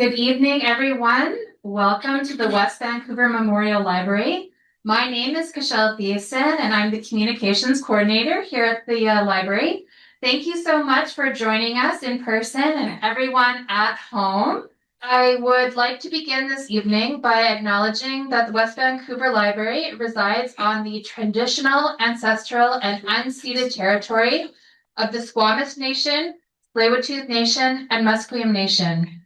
Good evening, everyone. Welcome to the West Vancouver Memorial Library. My name is Chanelle Tye, and I'm the Communications Coordinator here at the library. Thank you so much for joining us in person and everyone at home. I would like to begin this evening by acknowledging that the West Vancouver Library resides on the traditional, ancestral, and unceded territory of the Squamish Nation, Tsleil-Waututh Nation, and Musqueam Nation.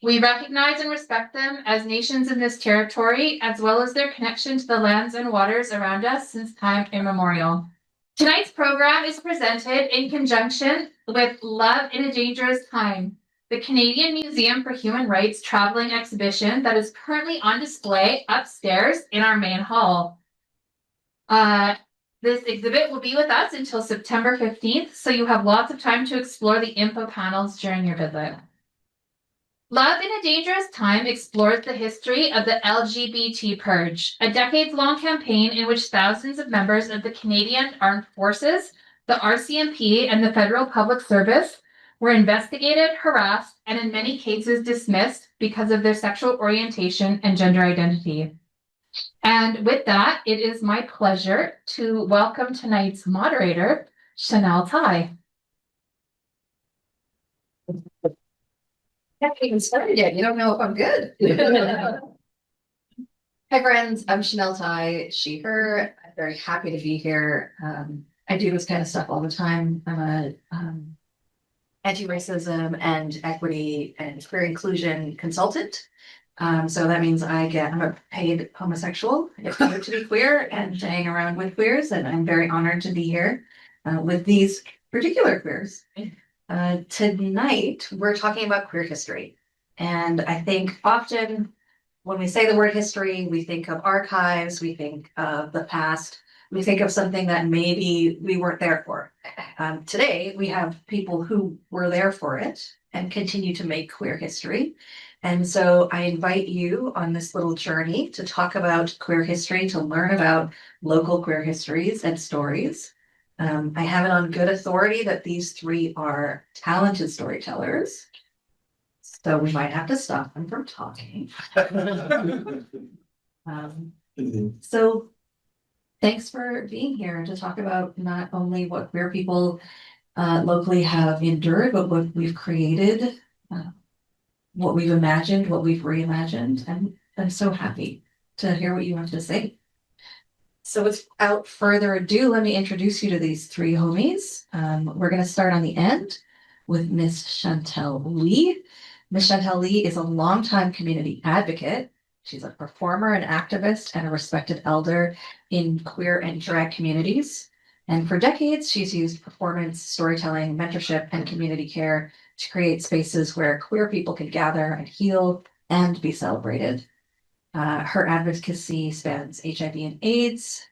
We recognize and respect them as nations in this territory, as well as their connection to the lands and waters around us since time immemorial. Tonight's program is presented in conjunction with Love in a Dangerous Time, the Canadian Museum for Human Rights traveling exhibition that is currently on display upstairs in our main hall. This exhibit will be with us until September 15th, so you have lots of time to explore the info panels during your visit. Love in a Dangerous Time explores the history of the LGBT Purge, a decades-long campaign in which thousands of members of the Canadian Armed Forces, the RCMP, and the Federal Public Service were investigated, harassed, and in many cases dismissed because of their sexual orientation and gender identity. And with that, it is my pleasure to welcome tonight's moderator, Chanelle Tye. I haven't even started yet. You don't know if I'm good. Hi, friends. I'm Chanelle Tye, she, her. I'm very happy to be here. I do this kind of stuff all the time. I'm a anti-racism and equity and queer inclusion consultant. So that means I'm a paid homosexual if you to be queer and to hang around with queers. And I'm very honored to be here with these particular queers. Tonight, we're talking about queer history. And I think often when we say the word history, we think of archives, we think of the past, we think of something that maybe we weren't there for. Today, we have people who were there for it and continue to make queer history. And so I invite you on this little journey to talk about queer history, to learn about local queer histories and stories. I have it on good authority that these three are talented storytellers. So we might have to stop them from talking. So thanks for being here to talk about not only what queer people locally have endured, but what we've created, what we've imagined, what we've reimagined. And I'm so happy to hear what you have to say. So without further ado, let me introduce you to these three homies. We're going to start on the end with Miss Chantelle Lee. Miss Chantelle Lee is a longtime community advocate. She's a performer, an activist, and a respected elder in queer and drag communities. And for decades, she's used performance, storytelling, mentorship, and community care to create spaces where queer people can gather and heal and be celebrated. Her advocacy spans HIV and AIDS,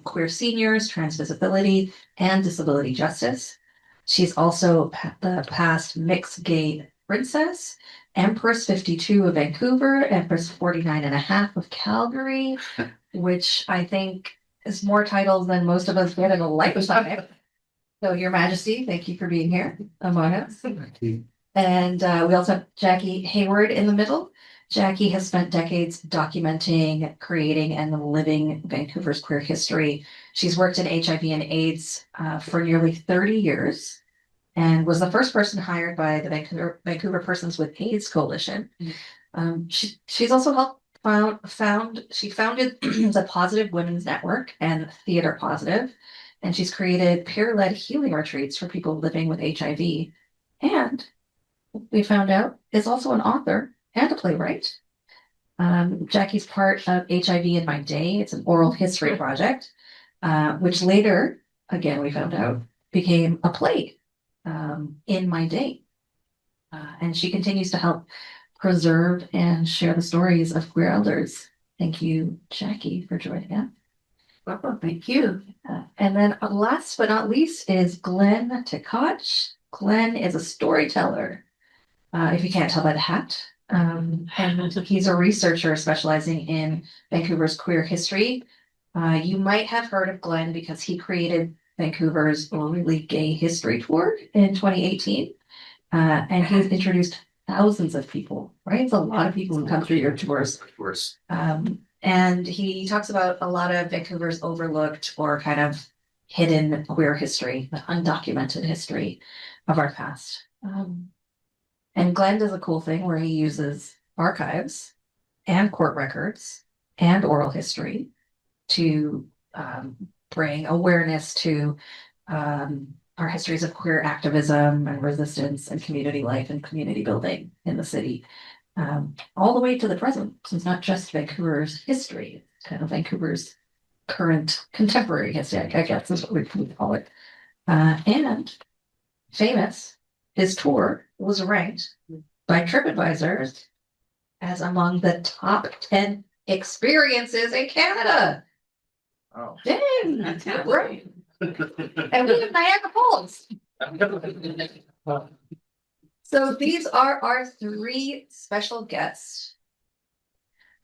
queer seniors, trans visibility, and disability justice. She's also the past mixed gay princess, Empress 52 of Vancouver, Empress 49 and a half of Calgary, which I think is more titles than most of us get in a lifetime. So, Your Majesty, thank you for being here among us. Thank you. And we also have Jackie Haywood in the middle. Jackie has spent decades documenting, creating, and living Vancouver's queer history. She's worked in HIV and AIDS for nearly 30 years and was the first person hired by the Vancouver Persons with AIDS Coalition. She's also helped she founded the Positive Women's Network and Theater Positive, and she's created peer-led healing retreats for people living with HIV. And we found out is also an author and a playwright. Jackie's part of HIV in My Day. It's an oral history project, which later, again, we found out, became a play, In My Day. And she continues to help preserve and share the stories of queer elders. Thank you, Jackie, for joining us. Welcome. Thank you. And then last but not least is Glenn Tkach. Glenn is a storyteller, if you can't tell by the hat. And he's a researcher specializing in Vancouver's queer history. You might have heard of Glenn because he created Vancouver's Really Gay History Tour in 2018. And he's introduced thousands of people, right? It's a lot of people who come through your tours. Of course. And he talks about a lot of Vancouver's overlooked or kind of hidden queer history, the undocumented history of our past. And Glenn does a cool thing where he uses archives and court records and oral history to bring awareness to our histories of queer activism and resistance and community life and community building in the city, all the way to the present. So it's not just Vancouver's history, it's kind of Vancouver's current contemporary history, I guess is what we call it. And famous, his tour was ranked by TripAdvisor as among the top 10 experiences in Canada. Oh. Dang, that's right. And we have Niagara Falls. So these are our three special guests.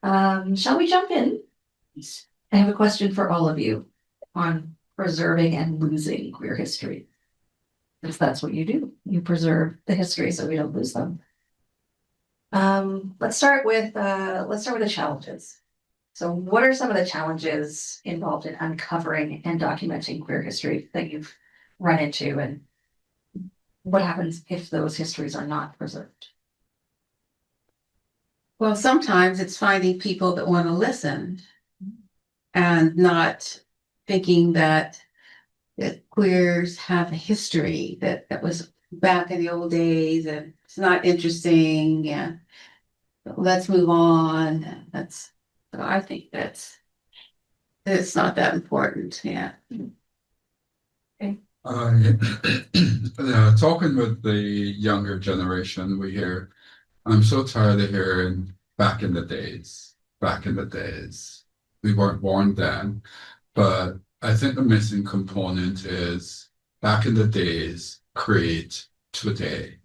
Shall we jump in? I have a question for all of you on preserving and losing queer history. Because that's what you do. You preserve the history so we don't lose them. Let's start with the challenges. So what are some of the challenges involved in uncovering and documenting queer history that you've run into, and what happens if those histories are not preserved? Well, sometimes it's finding people that want to listen and not thinking that queers have a history that was back in the old days and it's not interesting. Yeah, let's move on. So I think it's not that important. Yeah. Talking with the younger generation, we hear, I'm so tired of hearing back in the days. We weren't born then, but I think the missing component is back in the days, create today.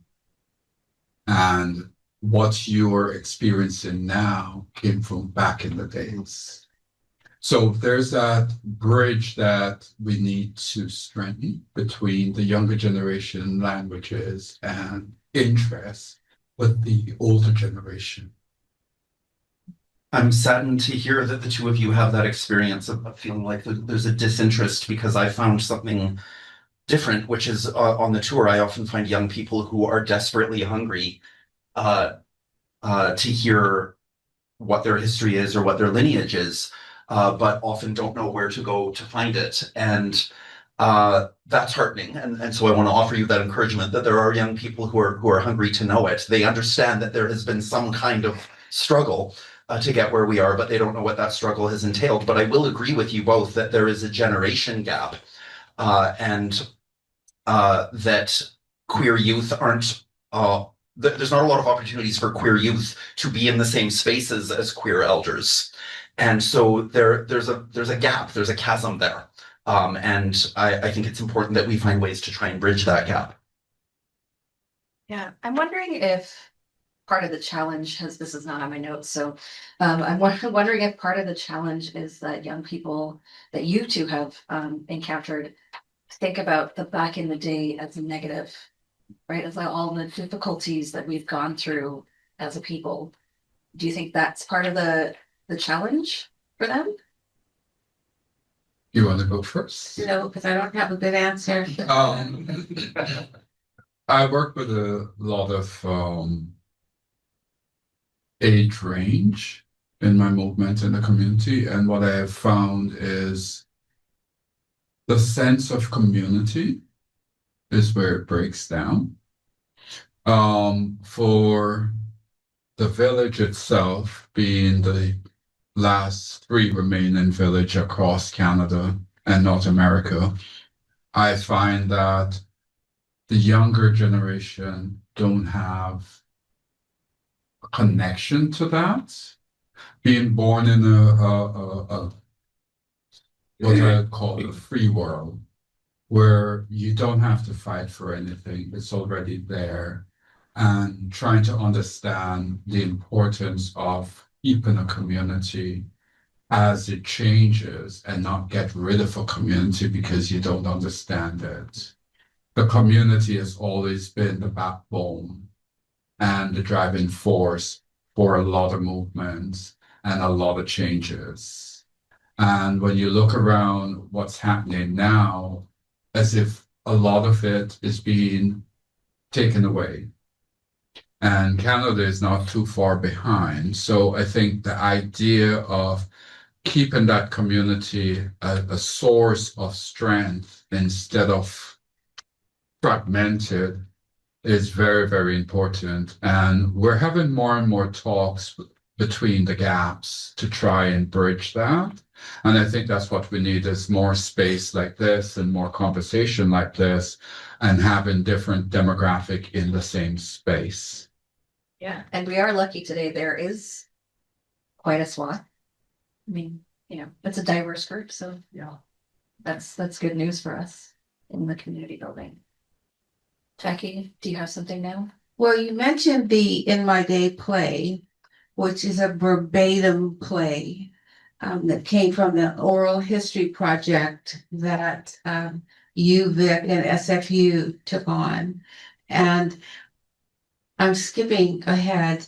And what you're experiencing now came from back in the days. So there's that bridge that we need to strengthen between the younger generation languages and interests with the older generation. I'm saddened to hear that the two of you have that experience of feeling like there's a disinterest, because I found something different, which is on the tour, I often find young people who are desperately hungry to hear what their history is or what their lineage is, but often don't know where to go to find it. And that's heartening. And so I want to offer you that encouragement that there are young people who are hungry to know it. They understand that there has been some kind of struggle to get where we are, but they don't know what that struggle has entailed. But I will agree with you both that there is a generation gap, and that queer youth aren't, there's not a lot of opportunities for queer youth to be in the same spaces as queer elders. And so there's a gap, there's a chasm there. And I think it's important that we find ways to try and bridge that gap. Yeah, I'm wondering if part of the challenge this is not on my notes, so I'm wondering if part of the challenge is that young people that you two have encountered think about the back in the day as negative, right? As like all the difficulties that we've gone through as a people. Do you think that's part of the challenge for them? You want to go first? No, because I don't have a good answer. I work with a lot of age range in my movement in the community, and what I have found is the sense of community is where it breaks down. For the village itself being the last three remaining village across Canada and North America, I find that the younger generation don't have a connection to that. Being born in a what I call a free world, where you don't have to fight for anything, it's already there, and trying to understand the importance of keeping a community as it changes and not get rid of a community because you don't understand it. The community has always been the backbone and the driving force for a lot of movements and a lot of changes. And when you look around what's happening now, as if a lot of it is being taken away. And Canada is not too far behind. So I think the idea of keeping that community a source of strength instead of fragmented is very, very important. And we're having more and more talks between the gaps to try and bridge that. And I think that's what we need is more space like this and more conversation like this and having different demographic in the same space. Yeah, and we are lucky today. There is quite a swath. I mean, it's a diverse group, so yeah, that's good news for us in the community building. Jackie, do you have something now? Well, you mentioned the In My Day play, which is a verbatim play that came from the oral history project that UVic and SFU took on. And I'm skipping ahead.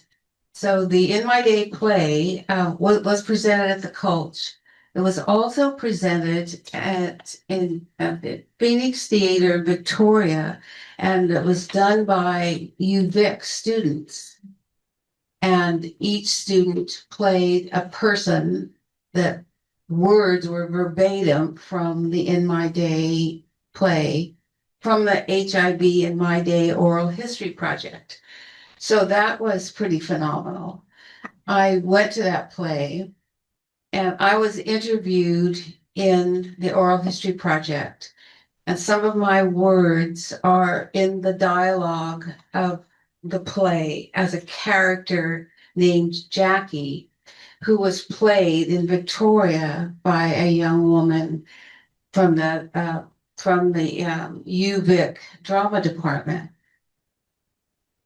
So the In My Day play was presented at the Culch. It was also presented at the Phoenix Theater, Victoria, and it was done by UVic students. And each student played a person that words were verbatim from the In My Day play, from the HIB In My Day oral history project. So that was pretty phenomenal. I went to that play and I was interviewed in the oral history project. And some of my words are in the dialogue of the play as a character named Jackie, who was played in Victoria by a young woman from the UVic drama department.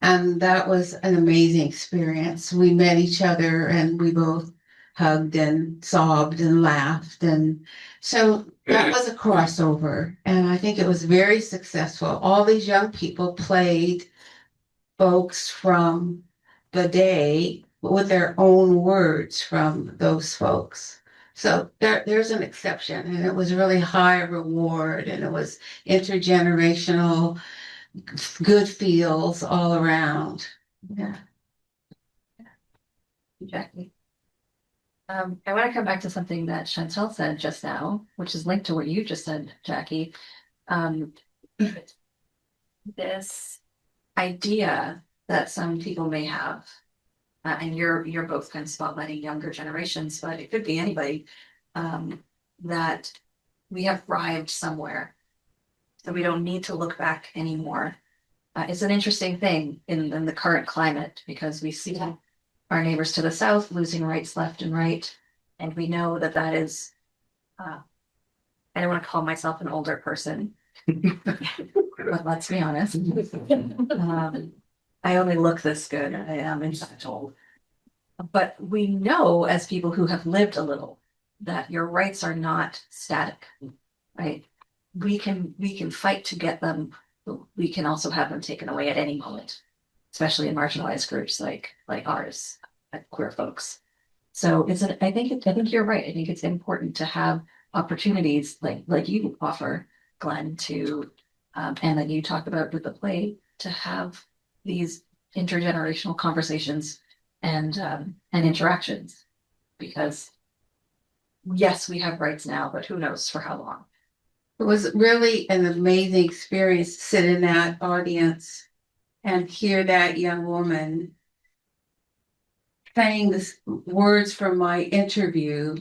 And that was an amazing experience. We met each other and we both hugged and sobbed and laughed. And so that was a crossover. And I think it was very successful. All these young people played folks from the day with their own words from those folks. So there's an exception. And it was really high reward and it was intergenerational, good feels all around. Yeah. Jackie. I want to come back to something that Chantelle said just now, which is linked to what you just said, Jackie. This idea that some people may have, and you're both kind of spotlighting younger generations, but it could be anybody, that we have thrived somewhere. So we don't need to look back anymore. It's an interesting thing in the current climate because we see our neighbors to the south losing rights left and right. And we know that is, I don't want to call myself an older person, but let's be honest. I only look this good. I am in fact old. But we know as people who have lived a little that your rights are not static, right? We can fight to get them. We can also have them taken away at any moment, especially in marginalized groups like ours, like queer folks. So I think you're right. I think it's important to have opportunities like you offer, Glenn, to and that you talk about with the play to have these intergenerational conversations and interactions, because yes, we have rights now, but who knows for how long. It was really an amazing experience to sit in that audience and hear that young woman saying this words from my interview,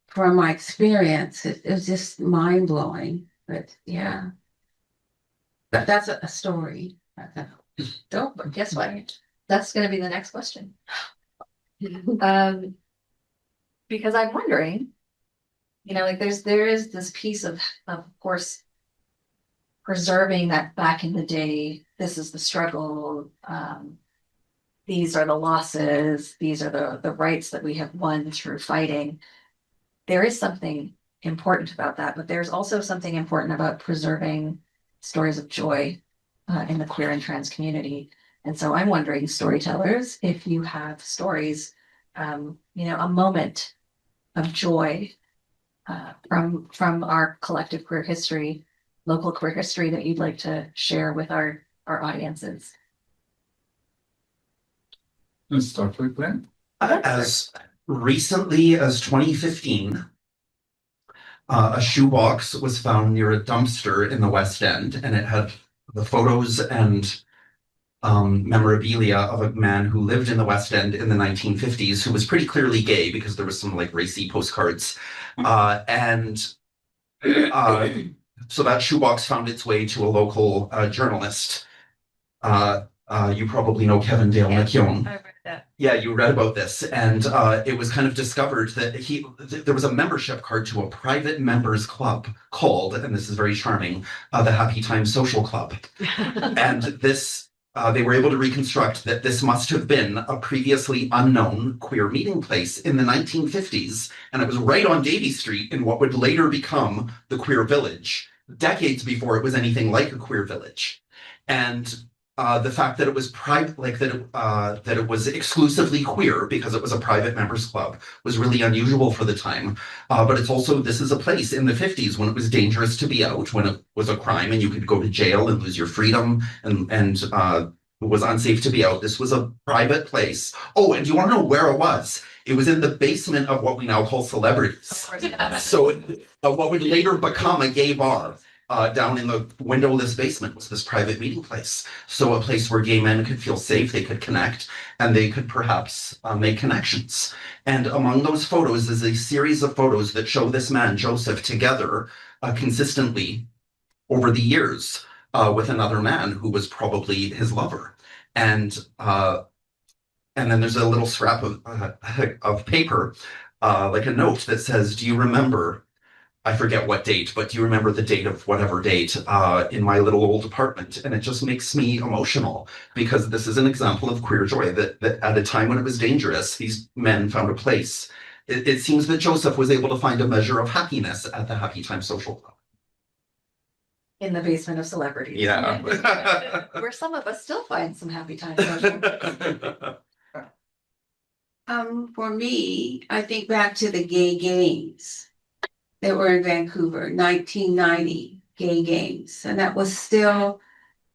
from my experience. It was just mind blowing. But yeah, that's a story. Don't, but guess what? That's going to be the next question. Because I'm wondering, there is this piece of course, preserving that back in the day, this is the struggle. These are the losses. These are the rights that we have won through fighting. There is something important about that, but there's also something important about preserving stories of joy in the queer and trans community. And so I'm wondering, storytellers, if you have stories, a moment of joy from our collective queer history, local queer history that you'd like to share with our audiences. Let's start with Glenn. As recently as 2015, a shoebox was found near a dumpster in the West End, and it had the photos and memorabilia of a man who lived in the West End in the 1950s, who was pretty clearly gay because there was some like racy postcards. So that shoebox found its way to a local journalist. You probably know Kevin Dale McKeown. I read that. Yeah, you read about this, and it was kind of discovered that there was a membership card to a private members club called, and this is very charming, the Happy Time Social Club. And this, they were able to reconstruct that this must have been a previously unknown queer meeting place in the 1950s, and it was right on Davie Street in what would later become the Queer Village, decades before it was anything like a queer village. And the fact that it was private, like that it was exclusively queer because it was a private members club, was really unusual for the time. But it's also, this is a place in the 50s when it was dangerous to be out, when it was a crime and you could go to jail and lose your freedom, and it was unsafe to be out. This was a private place. Oh, and do you want to know where it was? It was in the basement of what we now call Celebrities. So what would later become a gay bar. Down in the windowless basement was this private meeting place. So a place where gay men could feel safe, they could connect, and they could perhaps make connections. And among those photos is a series of photos that show this man, Joseph, together consistently over the years with another man who was probably his lover. And then there's a little scrap of paper, like a note that says, "Do you remember?" I forget what date, but do you remember the date of whatever date in my little old apartment? And it just makes me emotional because this is an example of queer joy that at a time when it was dangerous, these men found a place. It seems that Joseph was able to find a measure of happiness at the Happy Time Social Club. In the basement of Celebrities. Yeah. Where some of us still find some happy time. Social. For me, I think back to the gay games that were in Vancouver, 1990 gay games. And that was still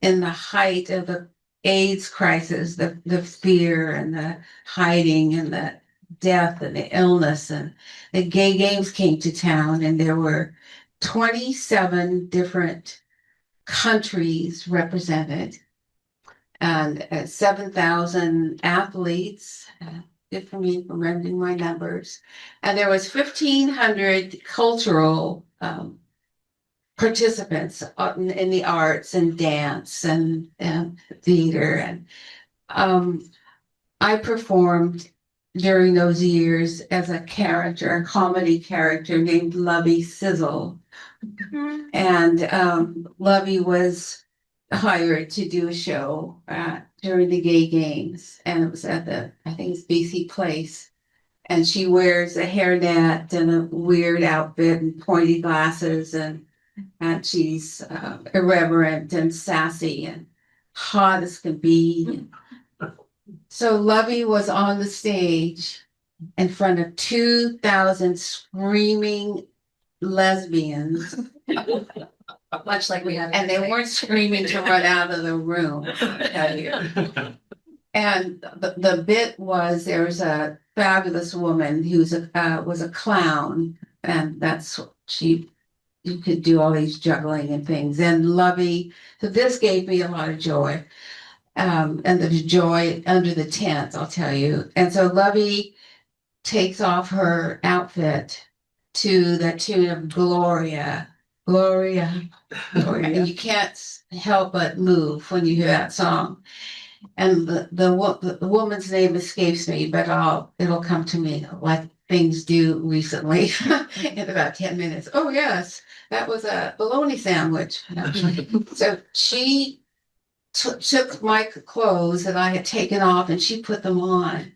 in the height of the AIDS crisis, the fear and the hiding and the death and the illness. And the gay games came to town, and there were 27 different countries represented and 7,000 athletes. Good for me remembering my numbers. And there was 1,500 cultural participants in the arts and dance and theater. And I performed during those years as a character, a comedy character named Lovey Sizzle. And Lovey was hired to do a show during the gay games, and it was at I think it's BC Place, and she wears a hairnet and a weird outfit and pointy glasses, and she's irreverent and sassy and hot as can be. So Lovey was on the stage in front of 2,000 screaming lesbians. Much like we have. And they weren't screaming to run out of the room. And the bit was, there was a fabulous woman who was a clown, and that's you could do all these juggling and things. And Lovey, so this gave me a lot of joy. And the joy under the tent, I'll tell you. And so Lovey takes off her outfit to the tune of Gloria. And you can't help but move when you hear that song. And the woman's name escapes me, but it'll come to me like things do recently in about 10 minutes. Oh yes, that was a bologna sandwich. So she took my clothes that I had taken off, and she put them on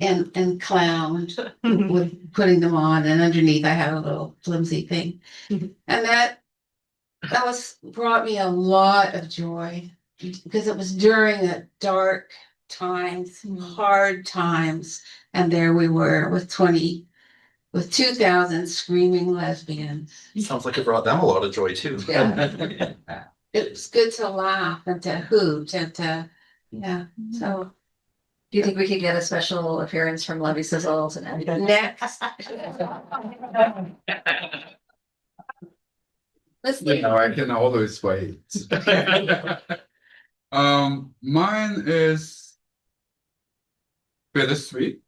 and clowned with putting them on, and underneath I had a little flimsy thing. And that brought me a lot of joy. because it was during the dark times, hard times, and there we were with 2,000 screaming lesbians. Sounds like it brought them a lot of joy too. Yeah. It was good to laugh and to hoot and to, yeah, so. Do you think we could get a special appearance from Levy Sizzles and Next. You know, I can always wait. Mine is bittersweet.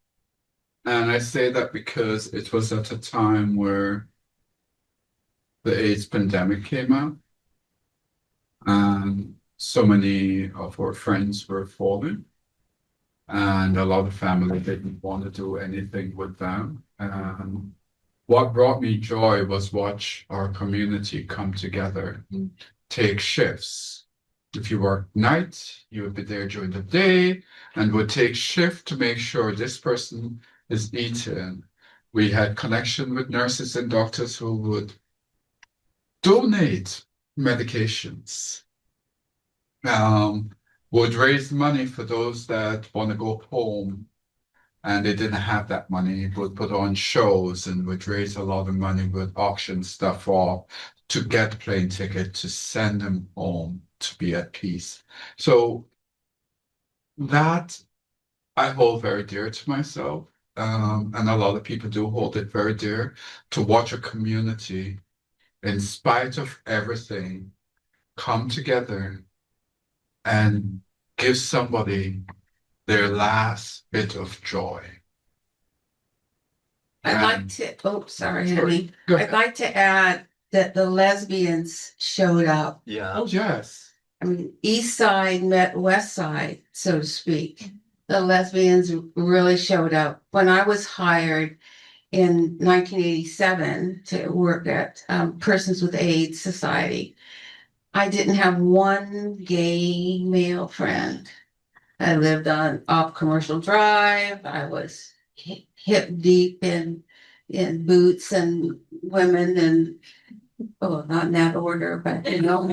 And I say that because it was at a time where the AIDS pandemic came out. And so many of our friends were falling. And a lot of family didn't want to do anything with them. And what brought me joy was watch our community come together, take shifts. If you work night, you would be there during the day and would take shift to make sure this person is eaten. We had connection with nurses and doctors who would donate medications, would raise money for those that want to go home and they didn't have that money, would put on shows and would raise a lot of money, would auction stuff off to get a plane ticket to send them home to be at peace. So that I hold very dear to myself. And a lot of people do hold it very dear to watch a community, in spite of everything, come together and give somebody their last bit of joy. I'd like to, sorry, honey. Go I'd ahead. like to add that the lesbians showed up. Yeah. Oh, yes. I mean, East Side met West Side, so to speak. The lesbians really showed up. When I was hired in 1987 to work at Persons with AIDS Society, I didn't have one gay male friend. I lived on off Commercial Drive. I was hip deep in boots and women and, not in that order, but you know.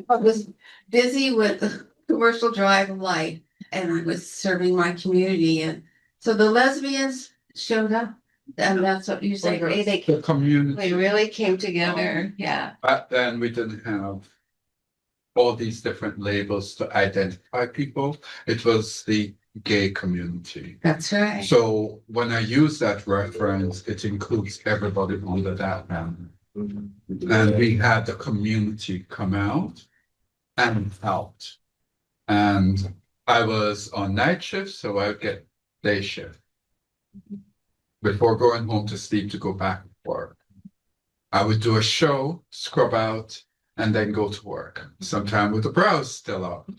I was busy with Commercial Drive of life and I was serving my community. And so the lesbians showed up. And that's what you say, The community. they really came together. Yeah. Back then, we didn't have all these different labels to identify people. It was the gay community. That's right. So when I use that reference, it includes everybody under that banner. And we had the community come out and out. And I was on night shift, so I would get day shift before going home to sleep to go back to work. I would do a show, scrub out, and then go to work, sometimes with the brows still up.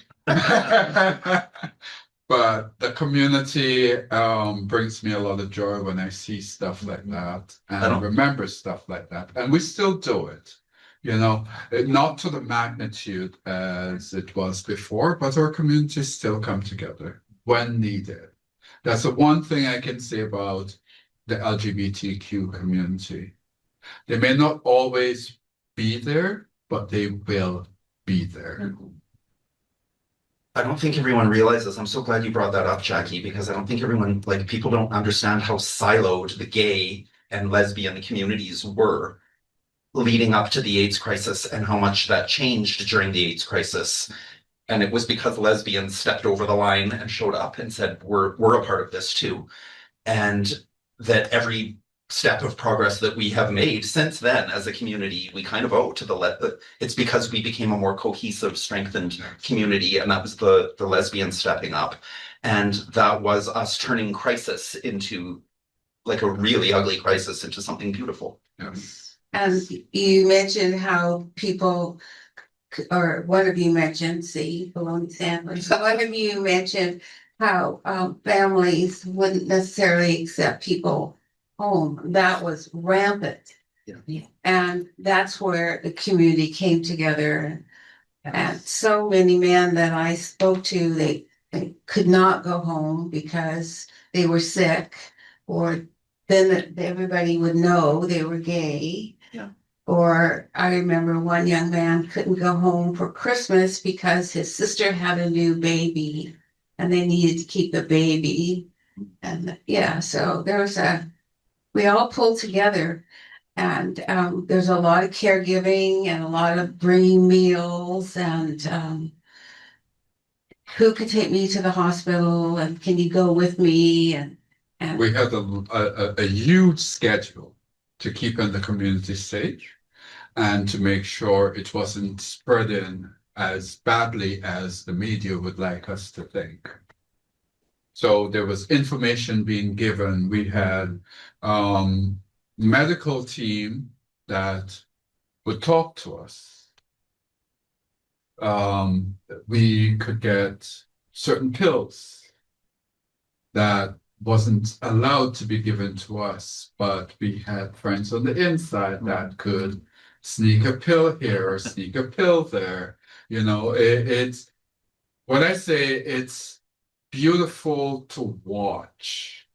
But the community brings me a lot of joy when I see stuff like that and remember stuff like that. And we still do it, you know, not to the magnitude as it was before, but our communities still come together when needed. That's the one thing I can say about the LGBTQ community. They may not always be there, but they will be there. I don't think everyone realizes, I'm so glad you brought that up, Jackie, because I don't think everyone, like, people don't understand how siloed the gay and lesbian communities were leading up to the AIDS crisis and how much that changed during the AIDS crisis. And it was because lesbians stepped over the line and showed up and said, we're a part of this too. And that every step of progress that we have made since then as a community, we kind of owe to it's because we became a more cohesive, strengthened community, and that was the lesbians stepping up. And that was us turning crisis into, like, a really ugly crisis into something beautiful. Yes. And you mentioned how people, or one of you mentioned, bologna sandwich, one of you mentioned how families wouldn't necessarily accept people home. That was rampant. Yeah. And that's where the community came together. And so many men that I spoke to, they could not go home because they were sick, or then everybody would know they were gay. Yeah. Or I remember one young man couldn't go home for Christmas because his sister had a new baby and they needed to keep the baby. And yeah, so we all pulled together, and there's a lot of caregiving and a lot of bringing meals and who could take me to the hospital and can you go with me? And We had a huge schedule to keep in the community safe and to make sure it wasn't spreading as badly as the media would like us to think. So there was information being given. We had medical team that would talk to us. We could get certain pills that wasn't allowed to be given to us, but we had friends on the inside that could sneak a pill here or sneak a pill there. You know, it's when I say it's beautiful to watch,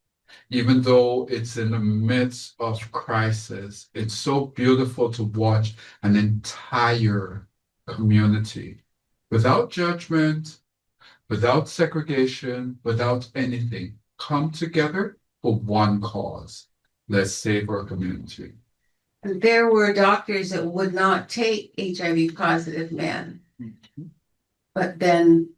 even though it's in the midst of crisis, it's so beautiful to watch an entire community without judgment, without segregation, without anything, come together for one cause. Let's save our community. there were doctors that would not take HIV positive men. But then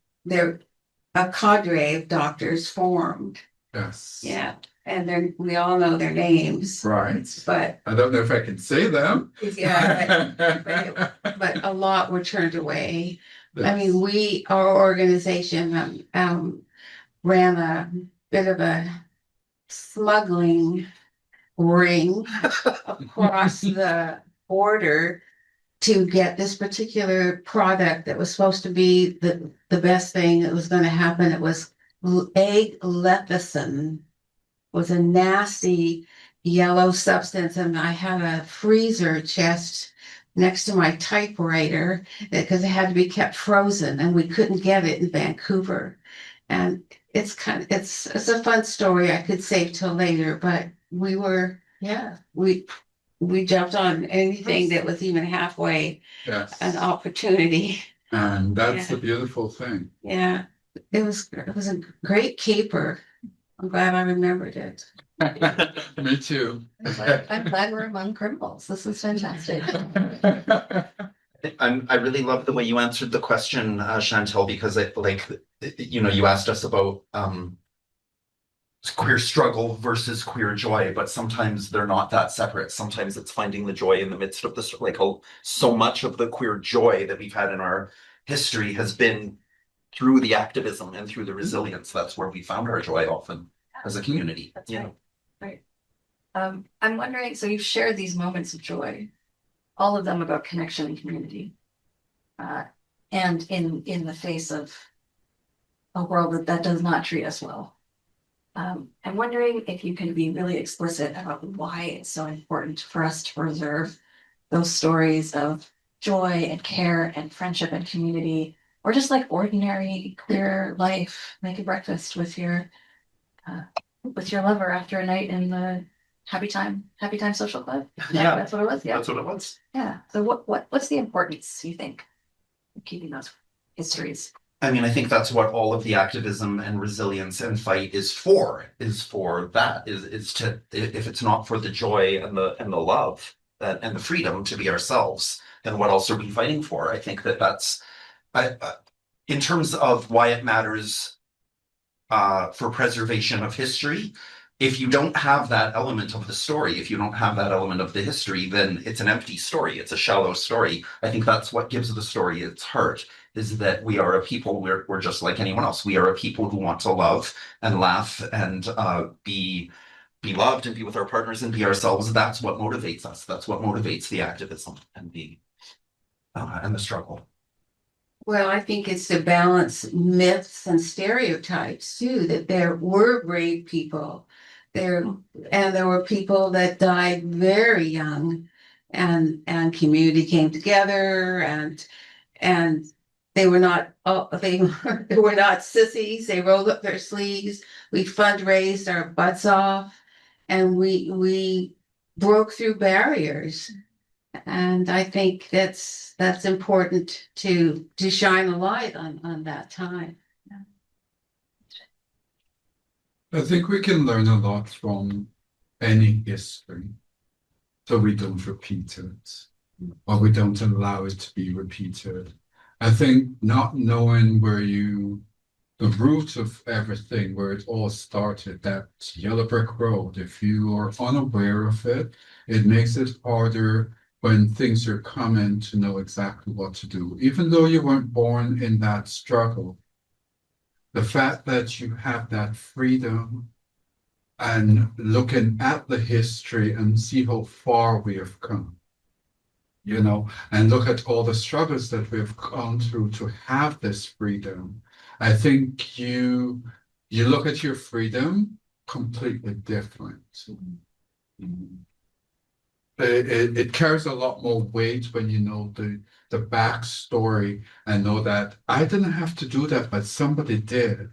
a cadre of doctors formed. Yes. Yeah. And then we all know their names. Right. But I don't know if I can say them. yeah, but a lot were turned away. I Yes. mean, our organization ran a bit of a smuggling ring across the border to get this particular product that was supposed to be the best thing that was going to happen. It was egg lecithin, was a nasty yellow substance, and I had a freezer chest next to my typewriter because it had to be kept frozen, and we couldn't get it in Vancouver. And it's a fun story I could save till later, but we jumped on anything that was even halfway Yes. an opportunity. And that's Yeah. the beautiful thing. Yeah, it was a great caper. I'm glad I remembered it. Me too. I'm glad we're among criminals. This is fantastic. I really love the way you answered the question, Chantelle, because you asked us about queer struggle versus queer joy, but sometimes they're not that separate. Sometimes it's finding the joy in the midst of this, so much of the queer joy that we've had in our history has been through the activism and through the resilience. That's where we found our joy often as a community. That's right. I'm wondering, so you've shared these moments of joy, all of them about connection and community, and in the face of a world that does not treat us well. I'm wondering if you can be really explicit about why it's so important for us to preserve those stories of joy and care and friendship and community, or just like ordinary queer life. Make a breakfast with your lover after a night in the Happy Time Social Club. Yeah, That's what it was. Yeah, that's what it was. Yeah. So what's the importance, you think, of keeping those histories? I mean, I think that's what all of the activism and resilience and fight is for that, is to, if it's not for the joy and the love and the freedom to be ourselves, then what else are we fighting for? I think that's in terms of why it matters for preservation of history. If you don't have that element of the story, if you don't have that element of the history, then it's an empty story. It's a shallow story. I think that's what gives the story its heart, is that we are a people, we're just like anyone else. We are a people who want to love and laugh and be loved and be with our partners and be ourselves. That's what motivates us. That's what motivates the activism and the struggle. Well, I think it's to balance myths and stereotypes too, that there were brave people there, and there were people that died very young, and community came together, and they were not they were not sissies. They rolled up their sleeves. We fundraised our butts off, and we broke through barriers. And I think that's important to shine a light on that time. I think we can learn a lot from any history, so we don't repeat it, or we don't allow it to be repeated. I think not knowing the root of everything, where it all started, that yellow brick road, if you are unaware of it, it makes it harder when things are coming to know exactly what to do. Even though you weren't born in that struggle, the fact that you have that freedom and looking at the history and see how far we have come, and look at all the struggles that we've gone through to have this freedom. I think you look at your freedom completely different. It carries a lot more weight when you know the backstory and know that I didn't have to do that, but somebody did.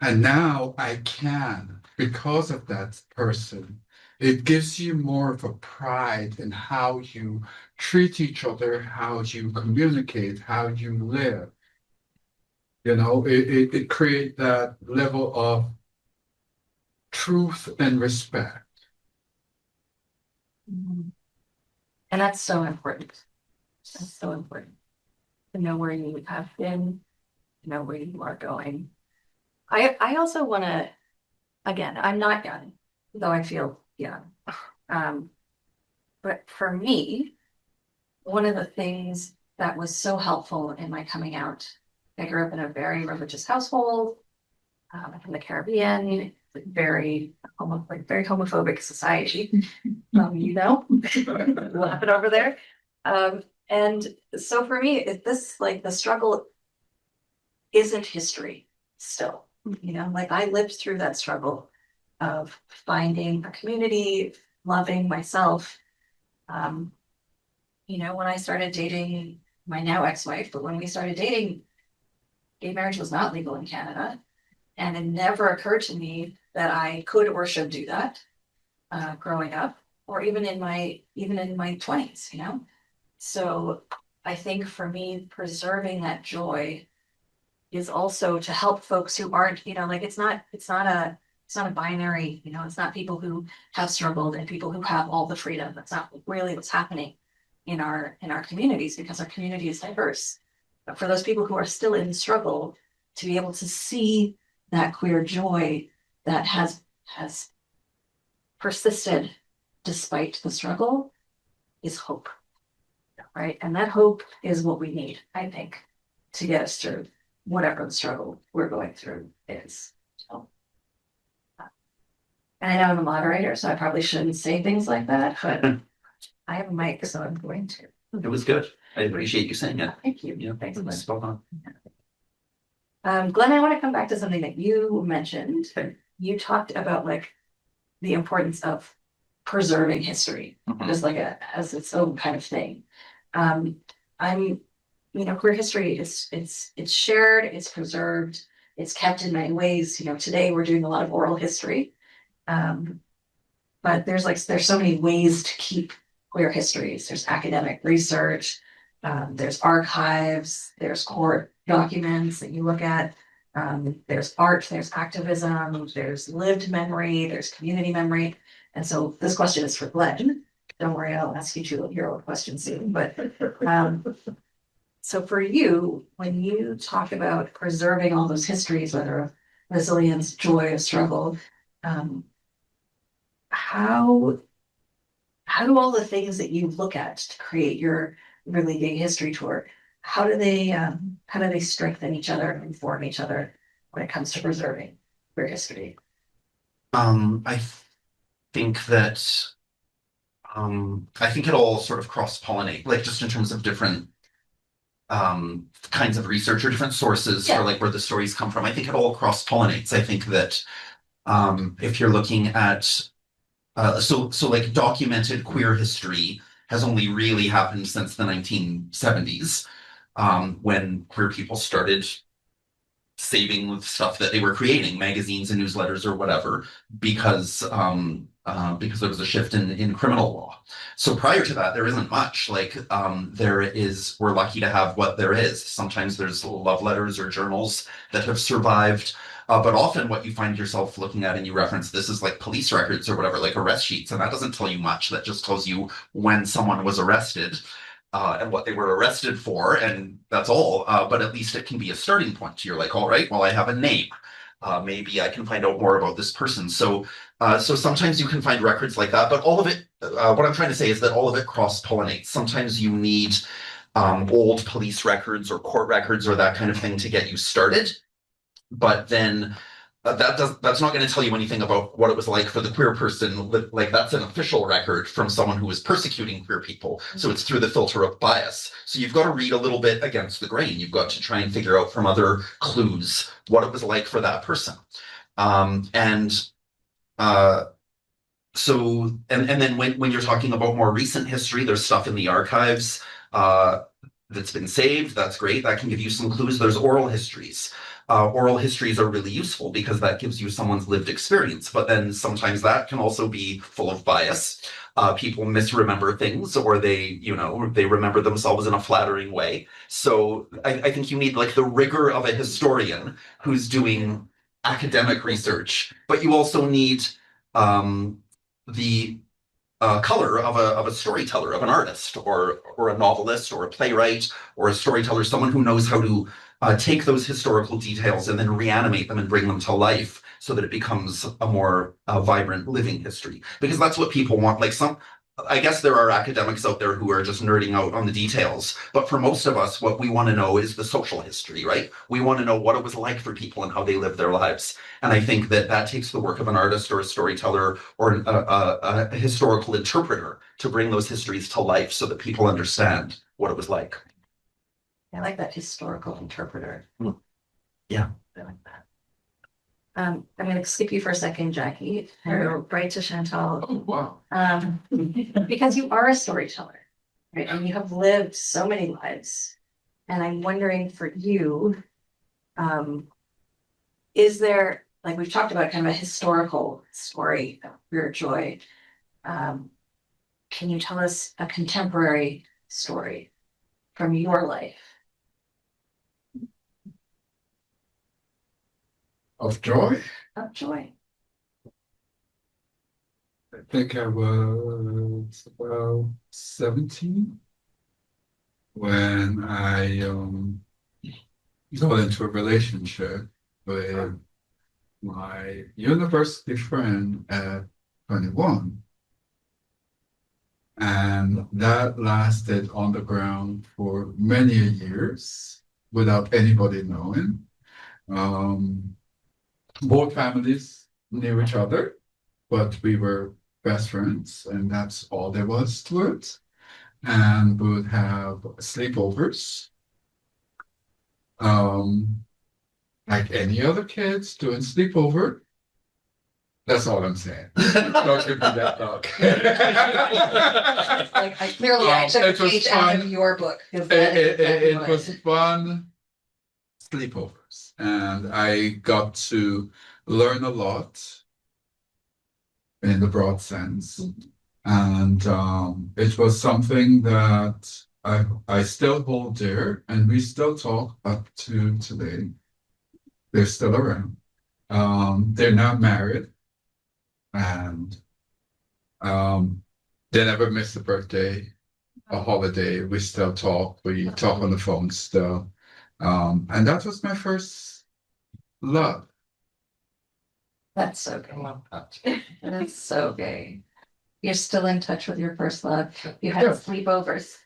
And now I can because of that person. It gives you more of a pride in how you treat each other, how you communicate, how you live. It creates that level of truth and respect. And that's so important. That's so important to know where you have been, to know where you are going. I also want to, again, I'm not young, though I feel young. But for me, one of the things that was so helpful in my coming out, I grew up in a very religious household, from the Caribbean, very homophobic society. Laughing over there. And so for me, the struggle isn't history still. I lived through that struggle of finding a community, loving myself. When I started dating my now ex-wife, but when we started dating, gay marriage was not legal in Canada. And it never occurred to me that I could or should do that growing up, or even in my 20s, So I think for me, preserving that joy is also to help folks who aren't, it's not a binary, it's not people who have struggled and people who have all the freedom. That's not really what's happening in our communities, because our community is diverse. But for those people who are still in struggle, to be able to see that queer joy that has persisted despite the struggle is hope, right? And that hope is what we need, I think, to get us through whatever the struggle we're going through is. So, and I know I'm a moderator, so I probably shouldn't say things like that, but I have a mic, so I'm going to. It was good. I appreciate you saying it. Thank you. Yeah, Thanks, it was Glenn. spot on. Glenn, I want to come back to something that you mentioned. Okay. You talked about the importance of preserving history, just as its own kind of thing. Queer history it's shared, it's preserved, it's kept in many ways. Today we're doing a lot of oral history, but there's so many ways to keep queer histories. There's academic research, there's archives, there's court documents that you look at. There's art, there's activism, there's lived memory, there's community memory. And so this question is for Glenn. Don't worry, I'll ask you your own question soon. But so for you, when you talk about preserving all those histories, whether of resilience, joy, or struggle, how do all the things that you look at to create your Really Gay History Tour, how do they strengthen each other and inform each other when it comes to preserving queer history? I think it all sort of cross-pollinate, just in terms of different kinds of research or different sources for where the stories come from. I think it all cross-pollinates. I think that if you're looking at documented queer history has only really happened since the 1970s, when queer people started saving stuff that they were creating, magazines and newsletters or whatever, because because there was a shift in criminal law. So prior to that, there isn't much. Like we're lucky to have what there is. Sometimes there's love letters or journals that have survived. But often what you find yourself looking at, and you reference this, is like police records or whatever, like arrest sheets. And that doesn't tell you much. That just tells you when someone was arrested and what they were arrested for. And that's all. But at least it can be a starting point. You're like, all right, well, I have a name. Maybe I can find out more about this person. So sometimes you can find records like that, but all of it, what I'm trying to say is that all of it cross-pollinates. Sometimes you need old police records or court records or that kind of thing to get you started. But then that's not going to tell you anything about what it was like for the queer person. Like that's an official record from someone who was persecuting queer people. So it's through the filter of bias. So you've got to read a little bit against the grain. You've got to try and figure out from other clues what it was like for that person. So then when you're talking about more recent history, there's stuff in the archives that's been saved. That's great. That can give you some clues. There's oral histories. Oral histories are really useful because that gives you someone's lived experience, but then sometimes that can also be full of bias. People misremember things, or they remember themselves in a flattering way. So I think you need like the rigor of a historian who's doing academic research, but you also need the color of a storyteller, of an artist, or a novelist, or a playwright, or a storyteller, someone who knows how to take those historical details and then reanimate them and bring them to life so that it becomes a more vibrant living history. Because that's what people want. Like I guess there are academics out there who are just nerding out on the details, but for most of us, what we want to know is the social history, right? We want to know what it was like for people and how they lived their lives. And I think that takes the work of an artist or a storyteller or a historical interpreter to bring those histories to life so that people understand what it was like. I like that historical interpreter. Yeah. I like that. I'm going to skip you for a second, Jackie, and go right to Chantelle. Oh, wow. Because you are a storyteller, right? And you have lived so many lives. And I'm wondering for you, is there, like we've talked about, kind of a historical story of your joy. Can you tell us a contemporary story from your life? Of joy? Of joy. I think I was about 17 when I got into a relationship with my university friend at 21. And that lasted on the ground for many years without anybody knowing. Both families knew each other, but we were best friends, and that's all there was to it. And we would have sleepovers, like any other kids doing sleepover. That's all I'm saying. Don't give me that look. Like I took a page out of your book. It was fun sleepovers, and I got to learn a lot in the broad sense. And it was something that I still hold dear, and we still talk up to today. They're still around. They're not married, and they never miss a birthday, a holiday. We still talk. We talk on the phone still. And that was my first love. That's so gay. That's so gay. You're still in touch with your first love. You had sleepovers.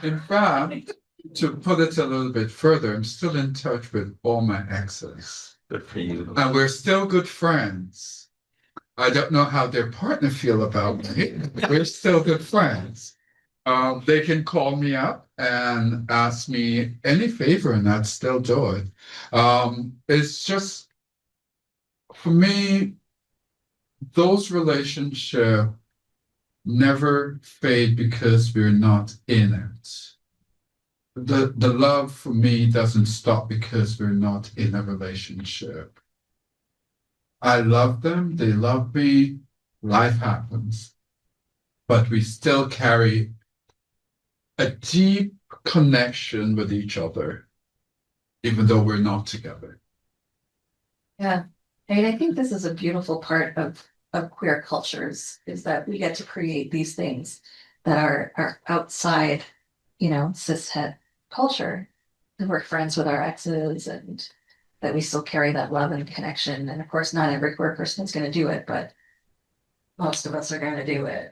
In fact, to put it a little bit further, I'm still in touch with all my exes. Good for you. And we're still good friends. I don't know how their partner feel about me. We're still good friends. They can call me up and ask me any favor, and I'd still do it. It's just, for me, those relationships never fade because we're not in it. The love for me doesn't stop because we're not in a relationship. I love them, they love me, life happens, but we still carry a deep connection with each other, even though we're not together. Yeah, I mean, I think this is a beautiful part of queer cultures, is that we get to create these things that are outside, cishet culture. And we're friends with our exes, and that we still carry that love and connection. And of course, not every queer person is going to do it, but most of us are going to do it.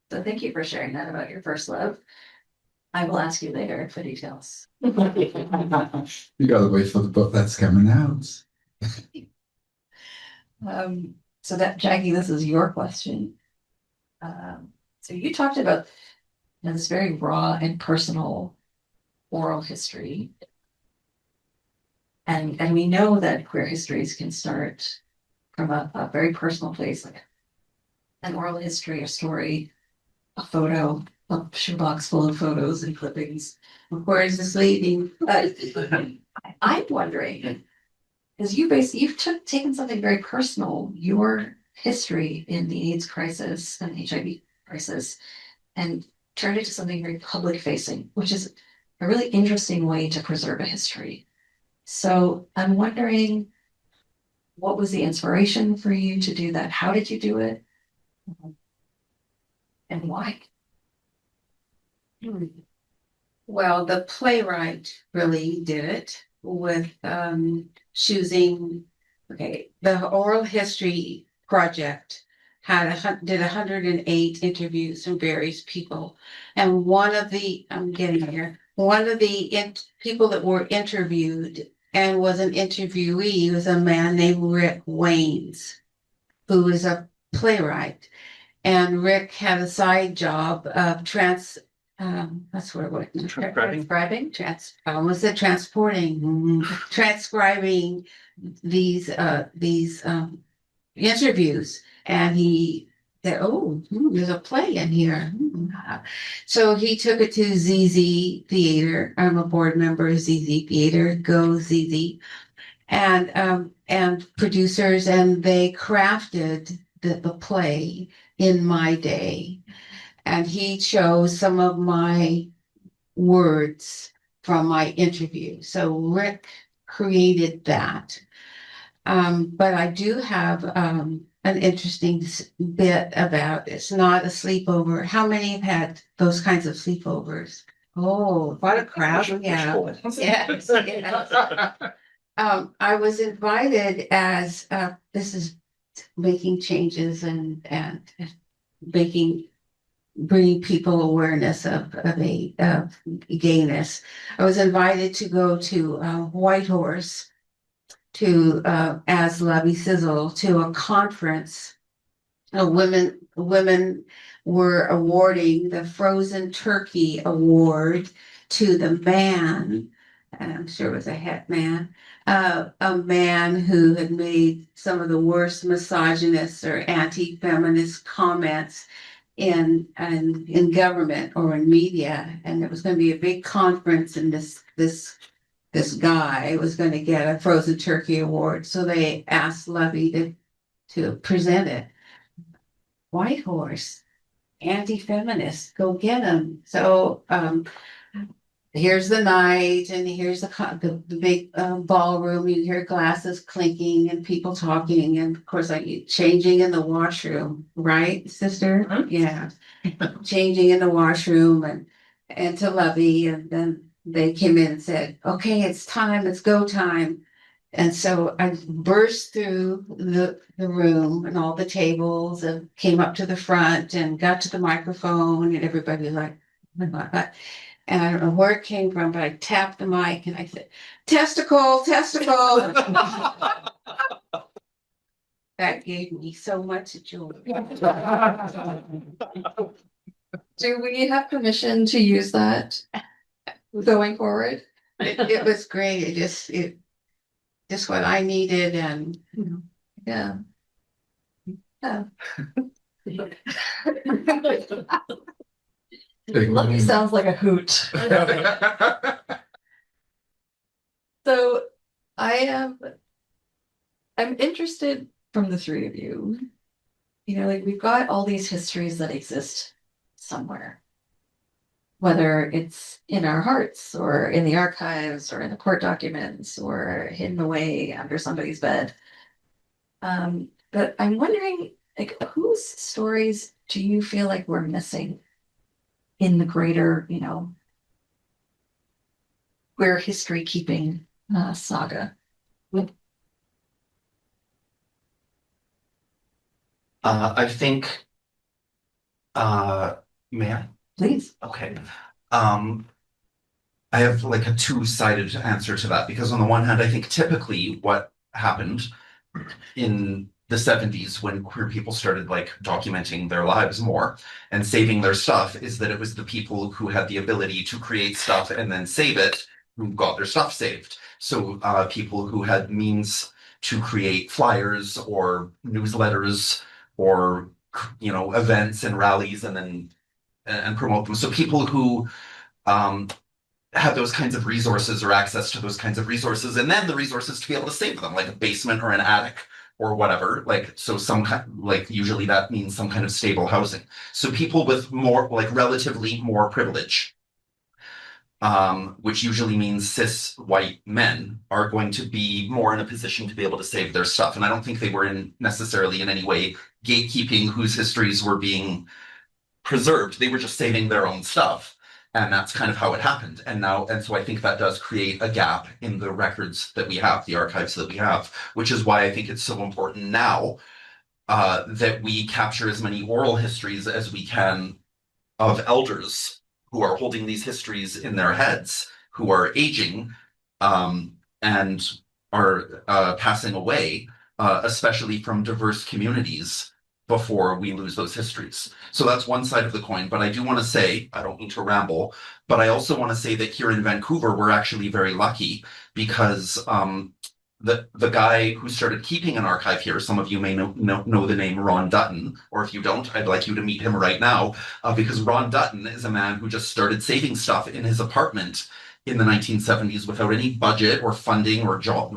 So thank you for sharing that about your first love. I will ask you later for details. You gotta wait for the book that's coming out. So that, Jackie, this is your question. So you talked about this very raw and personal oral history. And we know that queer histories can start from a very personal place, like an oral history, a story, a photo, a shoebox full of photos and clippings. Of course, it's leading. I'm wondering, because you've taken something very personal, your history in the AIDS crisis and HIV crisis, and turned it to something very public facing, which is a really interesting way to preserve a history. So I'm wondering, what was the inspiration for you to do that? How did you do it? And why? Well, the playwright really did it with choosing. Okay, the oral history project did 108 interviews from various people, and one of the people that were interviewed and was an interviewee was a man named Rick Waynes, who is a playwright. And Rick had a side job of that's where what transcribing. I almost said transporting, transcribing these interviews. And he said, "Oh, there's a play in here." So he took it to ZZ Theater. I'm a board member of ZZ Theater. Go ZZ, and producers, and they crafted the play in my day. And he chose some of my words from my interview. So Rick created that. But I do have an interesting bit about it's not a sleepover. How many have had those kinds of sleepovers? Oh, what a crowd we have. Yes. I was invited as this is making changes and bringing people awareness of gayness. I was invited to go to Whitehorse to as Lovey Sizzle to a conference. Women were awarding the Frozen Turkey Award to the man, and I'm sure it was a het man, a man who had made some of the worst misogynist or anti-feminist comments in government or in media, and it was going to be a big conference, and this guy was going to get a Frozen Turkey Award. So they asked Lovey to present it. Whitehorse, anti-feminist, go get him. So here's the night, and here's the big ballroom. You hear glasses clinking and people talking, and of course, like changing in the washroom, right, sister? Mm-hmm. Yeah, changing in the washroom and to Lovey, and then they came in and said, "Okay, it's time. It's go time." And so I burst through the room and all the tables and came up to the front and got to the microphone, and everybody like, and I don't know where it came from, but I tapped the mic and I said, "Testicle, testicle." That gave me so much joy. Do we have permission to use that going forward? It was great. It just what I needed, and yeah. Lovey sounds like a hoot. So I'm interested, from the three of you, like we've got all these histories that exist somewhere, whether it's in our hearts or in the archives or in the court documents or hidden away under somebody's bed. But I'm wondering, like, whose stories do you feel like we're missing in the greater, queer history keeping saga? I think, may I? Please. Okay. I have like a two-sided answer to that because on the one hand, I think typically what happened in the 70s when queer people started like documenting their lives more and saving their stuff is that it was the people who had the ability to create stuff and then save it who got their stuff saved. So people who had means to create flyers or newsletters or events and rallies and then and promote them. So people who have those kinds of resources or access to those kinds of resources, and then the resources to be able to save them, like a basement or an attic or whatever. Like, so some kind, like usually that means some kind of stable housing. So people with more, like relatively more privilege, which usually means cis white men, are going to be more in a position to be able to save their stuff. And I don't think they were necessarily in any way gatekeeping whose histories were being preserved. They were just saving their own stuff. And that's kind of how it happened. And so I think that does create a gap in the records that we have, the archives that we have, which is why I think it's so important now that we capture as many oral histories as we can of elders who are holding these histories in their heads, who are aging and are passing away, especially from diverse communities, before we lose those histories. So that's one side of the coin. But I do want to say, I don't mean to ramble, but I also want to say that here in Vancouver, we're actually very lucky because the guy who started keeping an archive here, some of you may know the name Ron Dutton, or if you don't, I'd like you to meet him right now, because Ron Dutton is a man who just started saving stuff in his apartment in the 1970s without any budget or funding or job,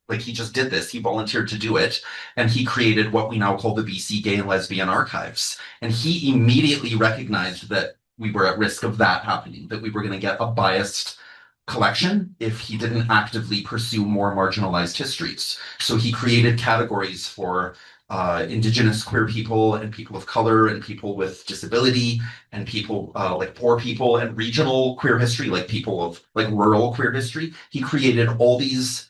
like he just did this. He volunteered to do it. And he created what we now call the BC Gay and Lesbian Archives. And he immediately recognized that we were at risk of that happening, that we were going to get a biased collection if he didn't actively pursue more marginalized histories. So he created categories for Indigenous queer people and people of color and people with disability and people like poor people and regional queer history, like people of like rural queer history. He created all these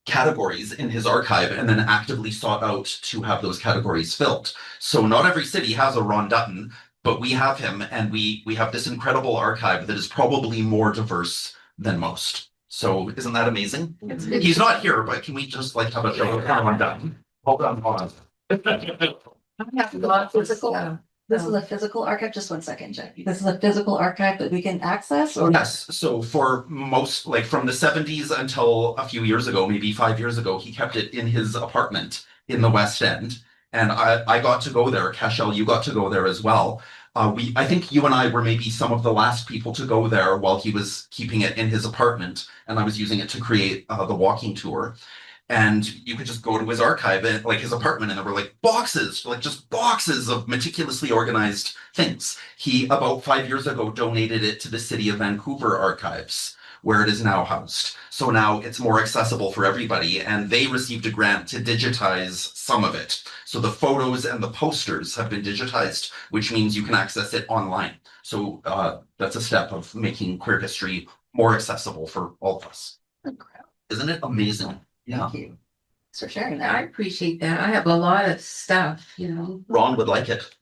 categories in his archive and then actively sought out to have those categories filled. So not every city has a Ron Dutton, but we have him, and we have this incredible archive that is probably more diverse than most. So isn't that amazing? He's not here, but can we just like have a show of Ron Dutton? Hold on, pause. This is a physical archive. Just one second, Jackie. This is a physical archive that we can access? Or yes. So for most, like from the 70s until a few years ago, maybe 5 years ago, he kept it in his apartment in the West End. And I got to go there. Cashel, you got to go there as well. I think you and I were maybe some of the last people to go there while he was keeping it in his apartment. And I was using it to create the walking tour. And you could just go to his archive and like his apartment, and there were like boxes, like just boxes of meticulously organized things. He about 5 years ago donated it to the City of Vancouver archives, where it is now housed. So now it's more accessible for everybody, and they received a grant to digitize some of it. So the photos and the posters have been digitized, which means you can access it online. So that's a step of making queer history more accessible for all of us. Isn't it amazing? Thank you. Thanks for sharing that. I appreciate that. I have a lot of stuff, Ron would like it.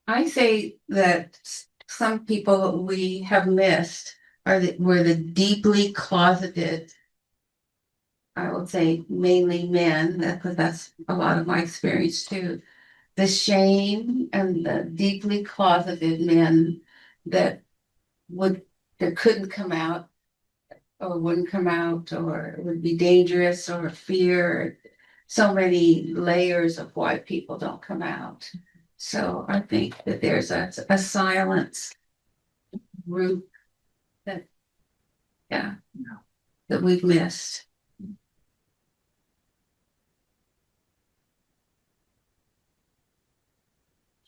I say that some people we have missed were the deeply closeted, I would say mainly men, because that's a lot of my experience too. The shame and the deeply closeted men that couldn't come out or wouldn't come out or would be dangerous or fear. So many layers of why people don't come out. So I think that there's a silence group that Yeah. That we've missed.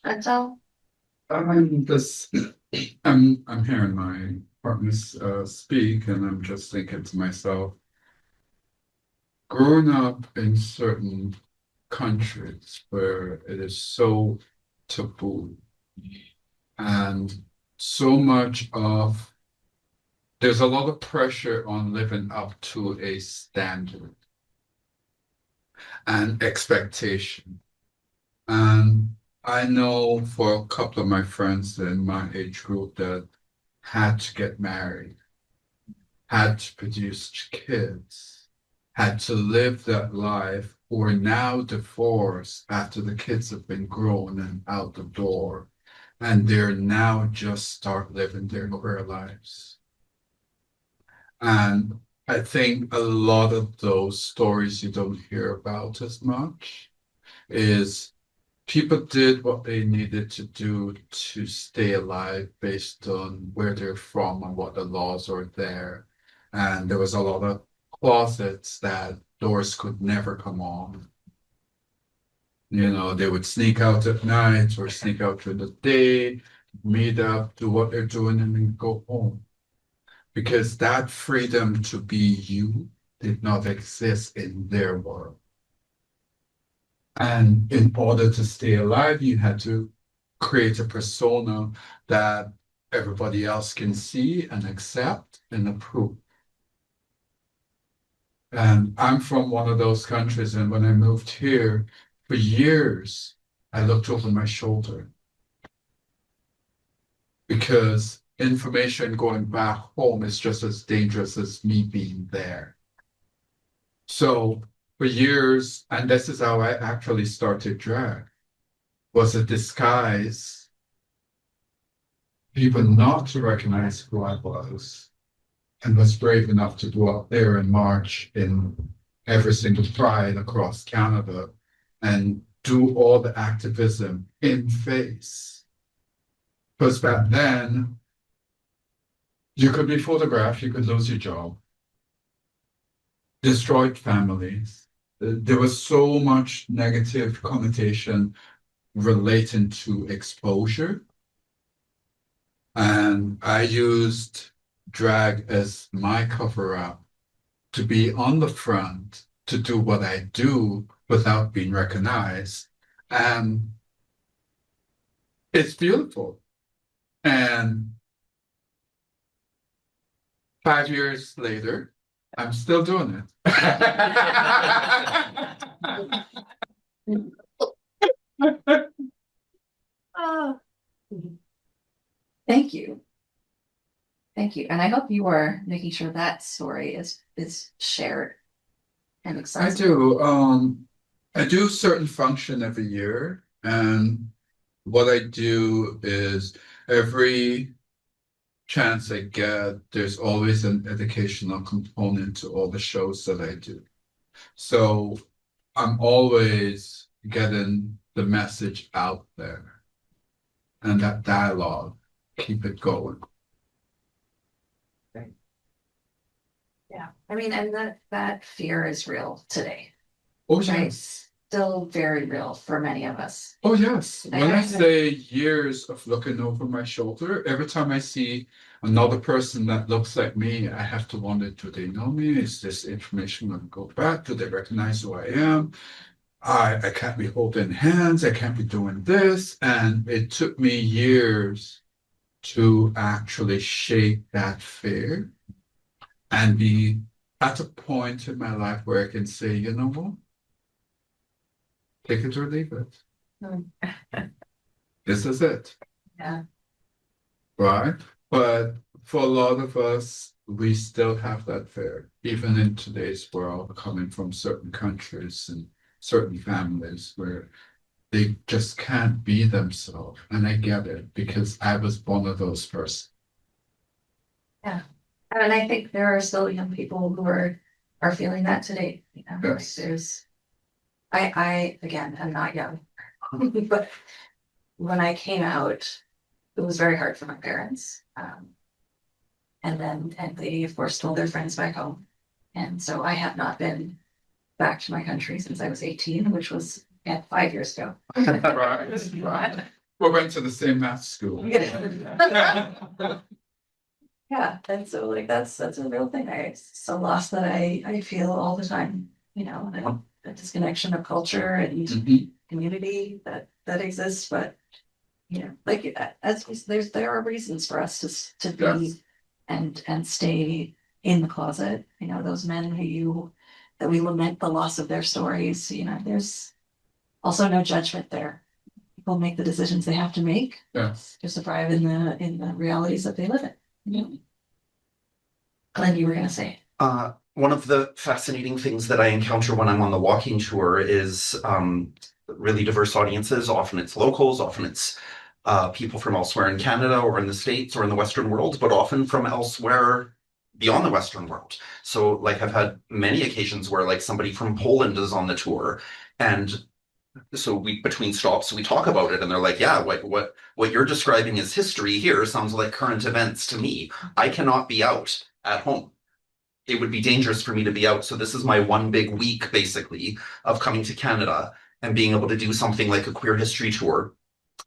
Chantelle? I'm hearing my partners speak, and I'm just thinking to myself, growing up in certain countries where it is so taboo, and so much of there's a lot of pressure on living up to a standard and expectation. And I know for a couple of my friends in my age group that had to get married, had to produce kids, had to live that life, who are now divorced after the kids have been grown and out the door, and they're now just start living their queer lives. And I think a lot of those stories you don't hear about as much is people did what they needed to do to stay alive based on where they're from and what the laws are there. And there was a lot of closets that doors could never come on. You know, they would sneak out at night or sneak out during the day, meet up, do what they're doing, and then go home. Because that freedom to be you did not exist in their world. And in order to stay alive, you had to create a persona that everybody else can see and accept and approve. And I'm from one of those countries, and when I moved here, for years, I looked over my shoulder because information going back home is just as dangerous as me being there. So for years, and this is how I actually started drag, was a disguise, people not to recognize who I was, and was brave enough to go out there and march in every single pride across Canada and do all the activism in face. Because back then, you could be photographed, you could lose your job, destroyed families. There was so much negative connotation relating to exposure. And I used drag as my cover up to be on the front, to do what I do without being recognized. And it's beautiful. And 5 years later, I'm still doing it. Oh. Thank you. Thank you. And I hope you are making sure that story is shared and I accessible. do. I do certain function every year, and what I do is every chance I get, there's always an educational component to all the shows that I do. So I'm always getting the message out there, and that dialogue, keep it going. Yeah. I mean, and that fear is real today. Oh, Right. yes. Still very real for many of us. Oh, yes. When I Yeah. say years of looking over my shoulder, every time I see another person that looks like me, I have to wonder, do they know me? Is this information going to go back? Do they recognize who I am? I can't be holding hands. I can't be doing this. And it took me years to actually shake that fear and be at a point in my life where I can say, you know what? Take it or leave it. This is it. Yeah. Right? But for a lot of us, we still have that fear, even in today's world, coming from certain countries and certain families where they just can't be themselves. And I get it because I was one of those persons. Yeah. And I think there are still young people who are feeling that today. You know, like Yes. there's I again am not young, but when I came out, it was very hard for my parents. and they, of course, told their friends back home. And so I have not been back to my country since I was 18, which was 5 years ago. Right. We went to the same math school. Yeah, and so like that's a real thing. It's a loss that I feel all the time, you know, and the disconnection of culture and Mhm. community that exists, but you know, like there are reasons for us to be Yes. and stay in the closet. You know, those men that we lament the loss of their stories, you know, there's also no judgment there. People make the decisions they have to make Yes. to survive in the realities that they live in. You know? Glenn, you were gonna say. One of the fascinating things that I encounter when I'm on the walking tour is really diverse audiences. Often it's locals, often it's people from elsewhere in Canada or in the States or in the Western world, but often from elsewhere beyond the Western world. So like I've had many occasions where like somebody from Poland is on the tour, and so we between stops we talk about it and they're like, yeah, what you're describing as history here sounds like current events to me. I cannot be out at home. It would be dangerous for me to be out. So this is my one big week basically of coming to Canada and being able to do something like a queer history tour,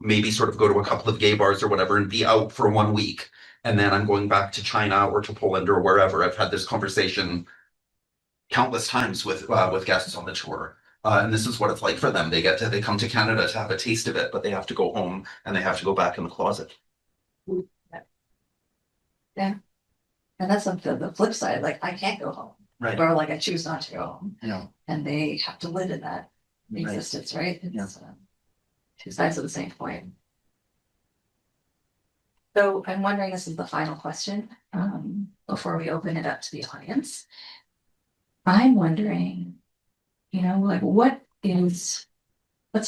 maybe sort of go to a couple of gay bars or whatever and be out for 1 week. And then I'm going back to China or to Poland or wherever. I've had this conversation countless times with guests on the tour. And this is what it's like for them. They come to Canada to have a taste of it, but they have to go home and they have to go back in the closet. Yeah. And that's the flip side. Like I can't go home. Right. Or like I choose not to go home. Yeah. And they have to live in that Right. existence, right? Yeah. It's two sides of the same coin. So I'm wondering, this is the final question, before we open it up to the audience. I'm wondering, you know, like what's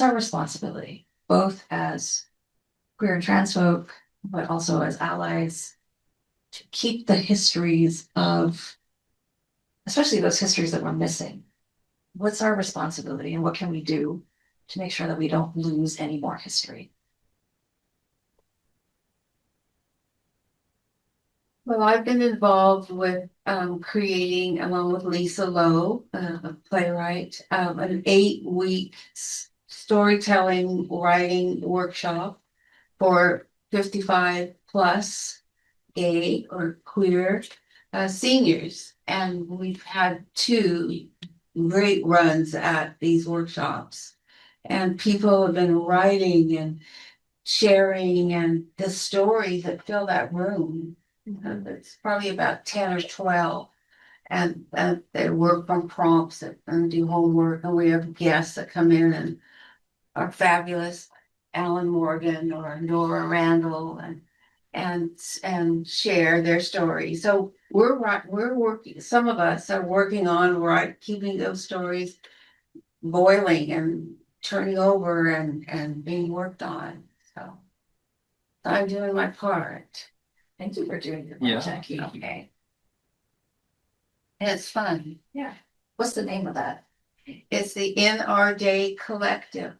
our responsibility, both as queer and trans folk, but also as allies, to keep the histories of, especially those histories that we're missing. What's our responsibility and what can we do to make sure that we don't lose any more history? Well, I've been involved with creating, along with Lisa Lowe, a playwright, an 8-week storytelling writing workshop for 55 plus gay or queer seniors. And we've had 2 great runs at these workshops. And people have been writing and sharing, and the stories that fill that room. It's probably about 10 or 12. And they work on prompts and do homework. And we have guests that come in and are fabulous. Alan Morgan or Nora Randall and share their story. So we're working, some of us are working on keeping those stories boiling and turning over and being worked on. So I'm doing my part. Thank you for doing your Yeah. work, Jackie. Okay. And it's fun. Yeah. What's the name of that? It's the In Our Day Collective.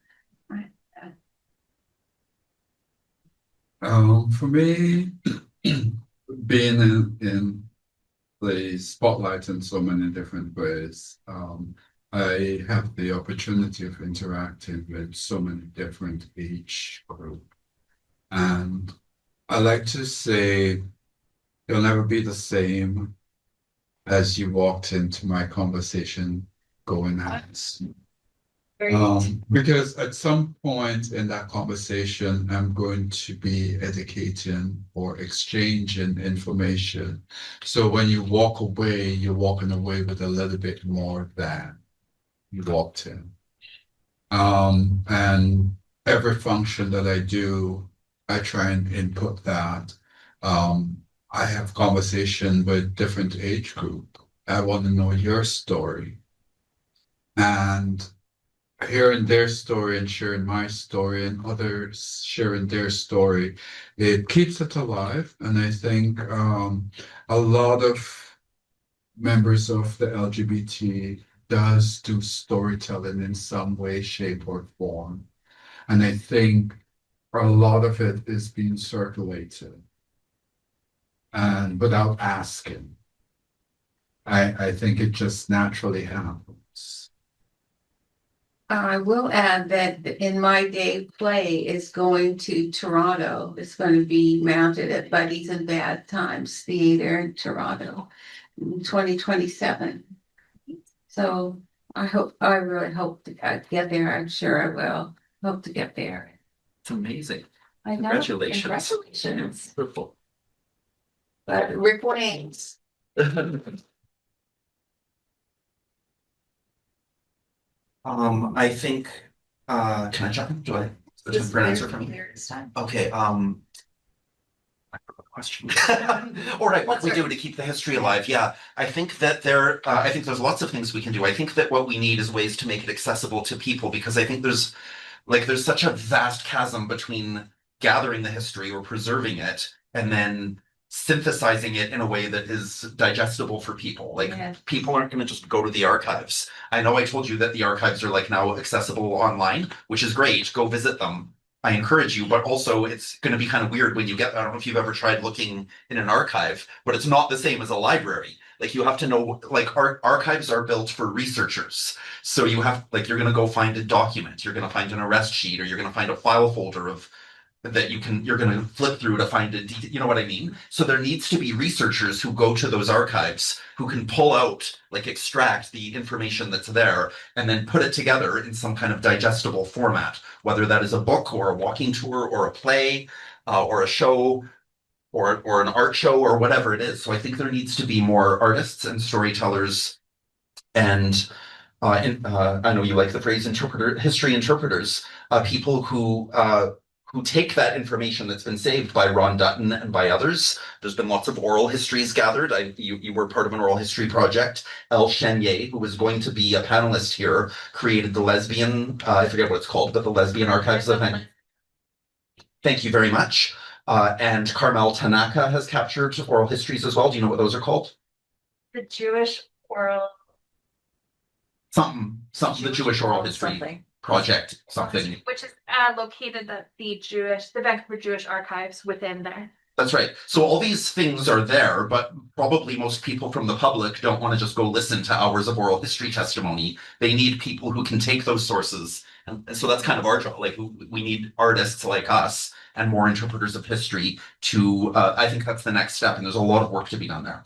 For me, being in the spotlight in so many different ways, I have the opportunity of interacting with so many different age groups. And I like to say, you'll never be the same as you walked into my conversation going at. Because at some point in that conversation, I'm going to be educating or exchanging information. So when you walk away, you're walking away with a little bit more than you walked in. And every function that I do, I try and input that. I have conversation with different age group. I want to know your story. And hearing their story and sharing my story and others sharing their story, it keeps it alive. And I think a lot of members of the LGBT does do storytelling in some way, shape, or form. And I think a lot of it is being circulated. and without asking. I think it just naturally happens. I will add that In My Day play is going to Toronto. It's going to be mounted at Buddies and Bad Times Theater in Toronto in 2027. So I really hope to get there. I'm sure I will. Hope to get there. It's amazing. I know. Congratulations. Congratulations. Wonderful. But Rick Wayne's. I think, can I jump in? Do I? Is there an answer from you? Okay, I forgot the question. All right, what do we do to keep the history alive? Yeah, I think that I think there's lots of things we can do. I think that what we need is ways to make it accessible to people, because I think there's such a vast chasm between gathering the history or preserving it and then synthesizing it in a way that is digestible for people. Like, Yeah. people aren't going to just go to the archives. I know I told you that the archives are like now accessible online, which is great. Go visit them. I encourage you, but also it's going to be kind of weird when you get, I don't know if you've ever tried looking in an archive, but it's not the same as a library. Like, you have to know, like, archives are built for researchers. So you have, like, you're going to go find a document, you're going to find an arrest sheet, or you're going to find a file folder of that you're going to flip through to find it. You know what I mean? So there needs to be researchers who go to those archives who can pull out, like, extract the information that's there and then put it together in some kind of digestible format, whether that is a book or a walking tour or a play or a show or an art show or whatever it is. So I think there needs to be more artists and storytellers and I know you like the phrase history interpreters, people who take that information that's been saved by Ron Dutton and by others. There's been lots of oral histories gathered. You were part of an oral history project. Elle Chenier, who was going to be a panelist here, created the lesbian, I forget what it's called, but the Lesbian Archives of Vancouver. Thank you very much. And Carmel Tanaka has captured oral histories as well. Do you know what those are called? The Jewish oral. Something, the Jewish Oral History Something. Project, something. Which is located at the Vancouver Jewish Archives within there. That's right. So all these things are there, but probably most people from the public don't want to just go listen to hours of oral history testimony. They need people who can take those sources. And so that's kind of our job. Like, we need artists like us and more interpreters of history to, I think that's the next step. And there's a lot of work to be done there.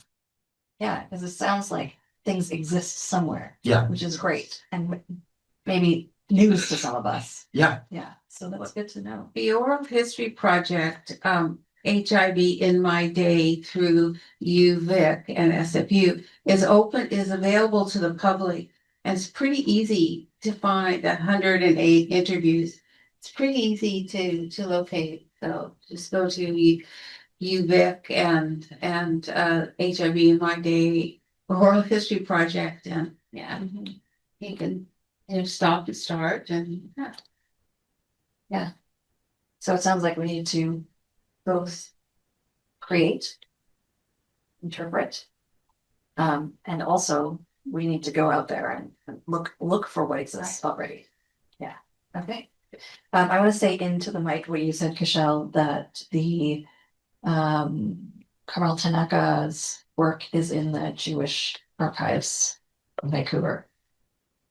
Yeah, because it sounds like things exist somewhere. Yeah. Which is great. And maybe news to some of us. Yeah. Yeah. So that's good to know. The Oral History Project, HIV in My Day through UVic and SFU is available to the public. And it's pretty easy to find 108 interviews. It's pretty easy to locate. So just go to UVic and HIV in My Day Oral History Project, and yeah, you can stop and start and Yeah. So it sounds like we need to both create, interpret, and also we need to go out there and look for what exists already. Yeah. Okay. I want to say into the mic what you said, Kashel, that the Carmel Tanaka's work is in the Jewish Archives of Vancouver.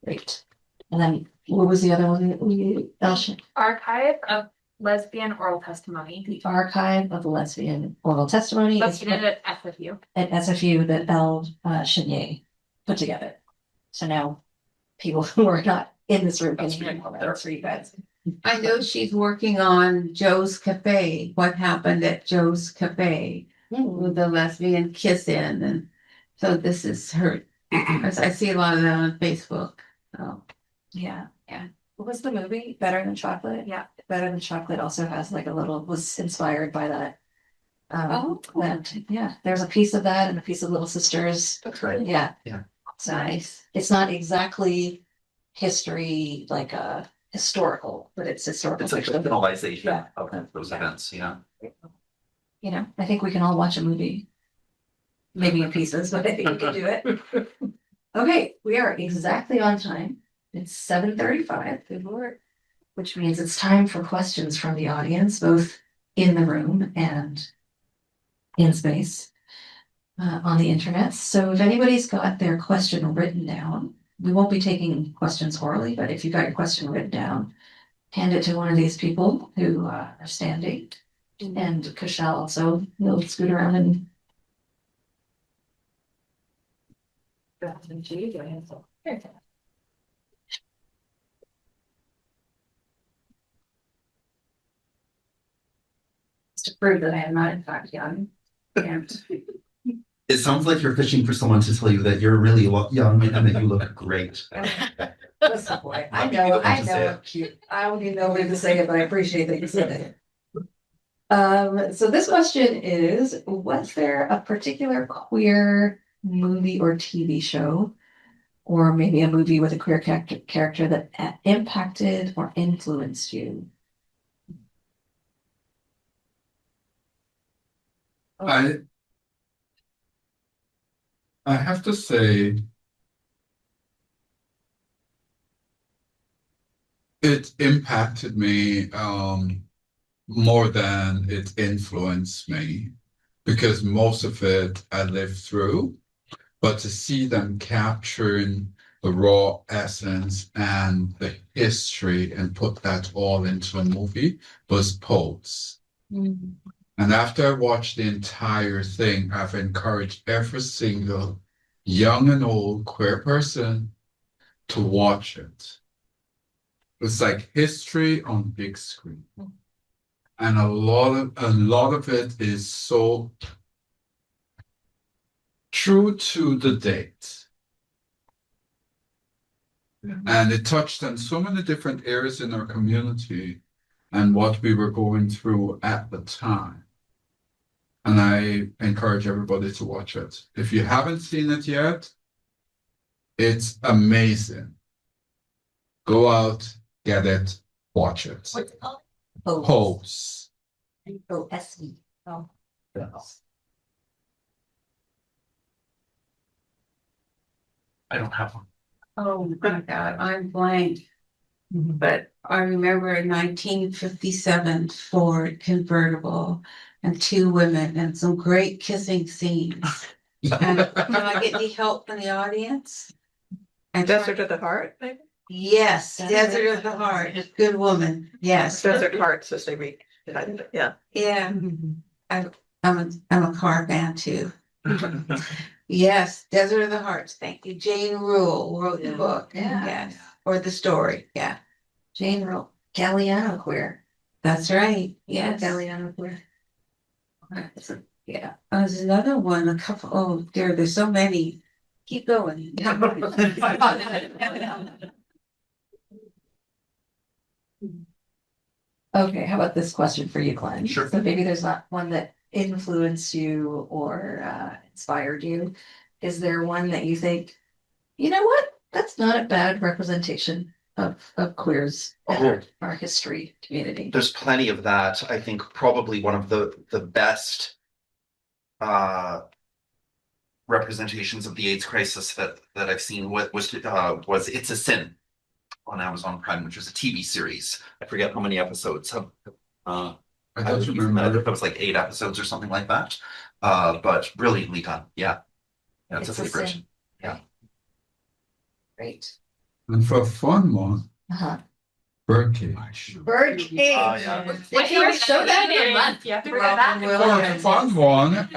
Great. And then what was the other one? Archive of Lesbian Oral Testimony. The Archive of Lesbian Oral Testimony. Located at SFU. At SFU that Elle Chenier put together. So now people who are not in this room can hear more about it for you guys. I know she's working on Joe's Cafe, what happened at Joe's Cafe with the lesbian kiss in, and so this is her, because I see a lot of that on Facebook. Oh. Yeah. What was the movie? Better Than Chocolate? Yeah. Better Than Chocolate also has like was inspired by that. Yeah, there's a piece of that and a piece of Little Sisters. That's right. Yeah. Yeah. So nice. It's not exactly history, like historical, but it's historical. It's like a fictionalization of those events. Yeah. You know, I think we can all watch a movie. Maybe in pieces, but I think we can do it. Okay, we are exactly on time. It's 7:35, good Lord. Which means it's time for questions from the audience, both in the room and in space on the internet. So if anybody's got their question written down, we won't be taking questions orally, but if you've got your question written down, hand it to one of these people who are standing. And Cashel also will scoot around and. To prove that I am not in fact young. And It sounds like you're fishing for someone to tell you that you're really young and that you look great. listen, boy, I know I'm cute. I don't even know when to say it, but I appreciate that you said it. So this question is, was there a particular queer movie or TV show, or maybe a movie with a queer character that impacted or influenced you? I have to say it impacted me more than it influenced me, because most of it I lived through, but to see them capturing the raw essence and the history and put that all into a movie was Pose. Mm-hmm. And after I watched the entire thing, I've encouraged every single young and old queer person to watch it. It's like history on big screen. And a lot of it is so true to the date. And it touched on so many different areas in our community and what we were going through at the time. And I encourage everybody to watch it. If you haven't seen it yet, it's amazing. Go out, get it, watch it. What's it called? Pose. Pose. Oh. Yes. I don't have one. Oh my God, I'm blank. But I remember a 1957 Ford convertible and two women and some great kissing scenes. And can I get any help from the audience? And Desert of the Heart, maybe? Yes, Desert of the Heart. Good woman. Yes. Desert Hearts, as they read. Yeah. Yeah. I'm a car fan too. Yes, Desert of the Hearts. Thank you. Jane Rule wrote the book. Yeah. Yes. Or the story. Yeah. Jane wrote Galliano queer. That's right. Yes. Galliano queer. Yeah. There's another one, a couple, oh dear, there's so many. Keep going. Okay, how about this question for you, Glenn? Sure. So maybe there's not one that influenced you or inspired you. Is there one that you think, you know what? That's not a bad representation of queers in our history community. There's plenty of that. I think probably one of the best representations of the AIDS crisis that I've seen was It's a Sin on Amazon Prime, which was a TV series. I forget how many episodes. I don't remember. It was like 8 episodes or something like that. But brilliantly done. Yeah. Yeah, it's a favorite. Sin. Yeah. Great. And for a fun one, Birdcage. Birdcage. Yeah. If you show that in a month, you have to bring it back. For a fun one,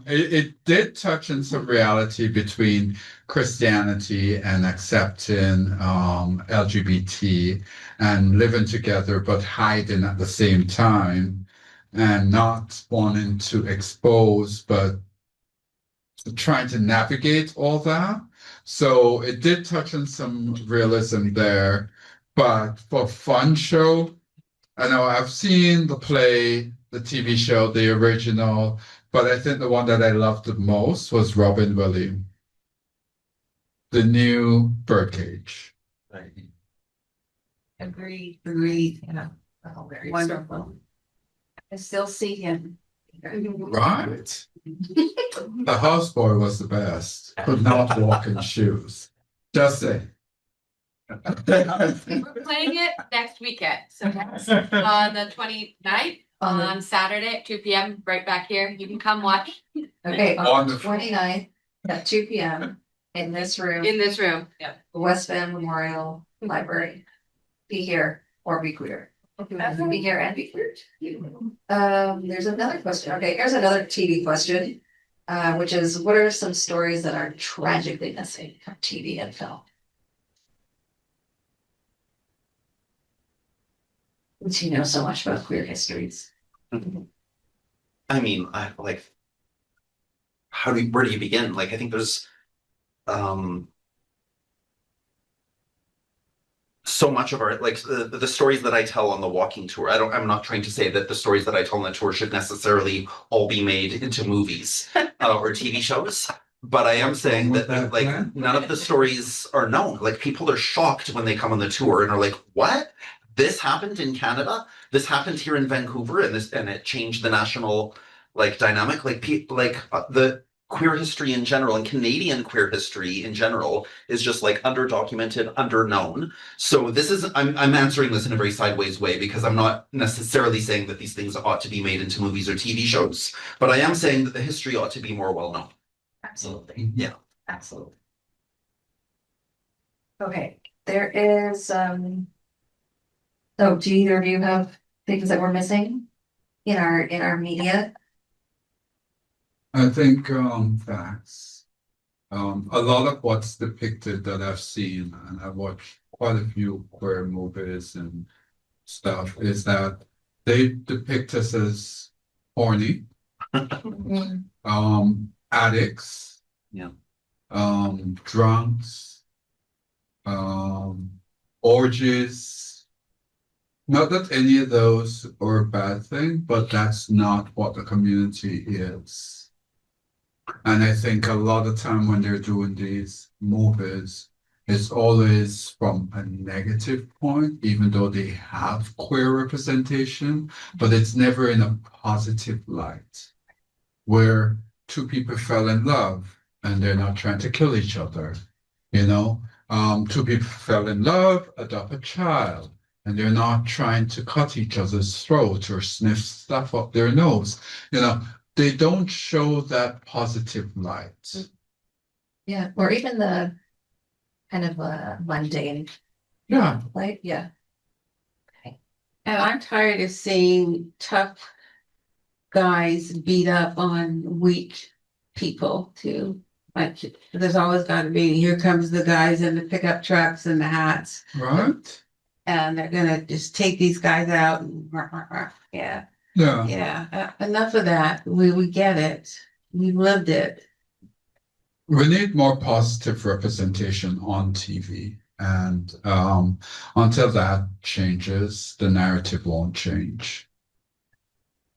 it did touch on some reality between Christianity and accepting LGBT and living together but hiding at the same time and not wanting to expose but trying to navigate all that. So it did touch on some realism there. But for fun show, I know I've seen the play, the TV show, the original, but I think the one that I loved the most was Robin Williams, the new Birdcage. Right. Agreed. Yeah. Oh, very Wonderful. I still see him. Right. The houseboy was the best. Could not walk in shoes. Just say. We're playing it next weekend, so on the 29th. On Saturday at 2 p.m. right back here. You can come watch okay, on the Wonderful. 29th at 2 p.m. in this room, in this room. the West Van Memorial Library. Be here or be queer. Be here and be queer. There's another question. Okay, here's another TV question, which is, what are some stories that are tragically missing from TV and film? Since you know so much about queer histories. I mean, I like, where do you begin? Like, I think there's so much of our, like, the stories that I tell on the walking tour. I'm not trying to say that the stories that I tell on the tour should necessarily all be made into movies or TV shows. But I am saying that like none of the stories are known. Like, people are shocked when they come on the tour and are like, what? This happened in Canada? This happened here in Vancouver, and it changed the national like dynamic. Like people the queer history in general and Canadian queer history in general is just like underdocumented, underknown. So this is I'm answering this in a very sideways way because I'm not necessarily saying that these things ought to be made into movies or TV shows, but I am saying that the history ought to be more well known. Absolutely. Yeah. Absolutely. Okay, there is oh, do either of you have things that we're missing in our media? I think facts. A lot of what's depicted that I've seen, and I've watched quite a few queer movies and stuff, is that they depict us as horny, addicts, Yeah. Drunks, orgies. Not that any of those are a bad thing, but that's not what the community is. And I think a lot of time when they're doing these movies, it's always from a negative point, even though they have queer representation, but it's never in a positive light, where two people fell in love and they're not trying to kill each other, you know? Two people fell in love, adopt a child, and they're not trying to cut each other's throat or sniff stuff up their nose. You know, they don't show that positive light. Yeah, or even the kind of mundane. Yeah. Like, yeah. And I'm tired of seeing tough guys beat up on weak people too. Like, there's always got to be, here comes the guys in the pickup trucks and the hats. Right? And they're gonna just take these guys out and yeah. Yeah. Yeah, enough of that. We get it. We've lived it. We need more positive representation on TV. And until that changes, the narrative won't change.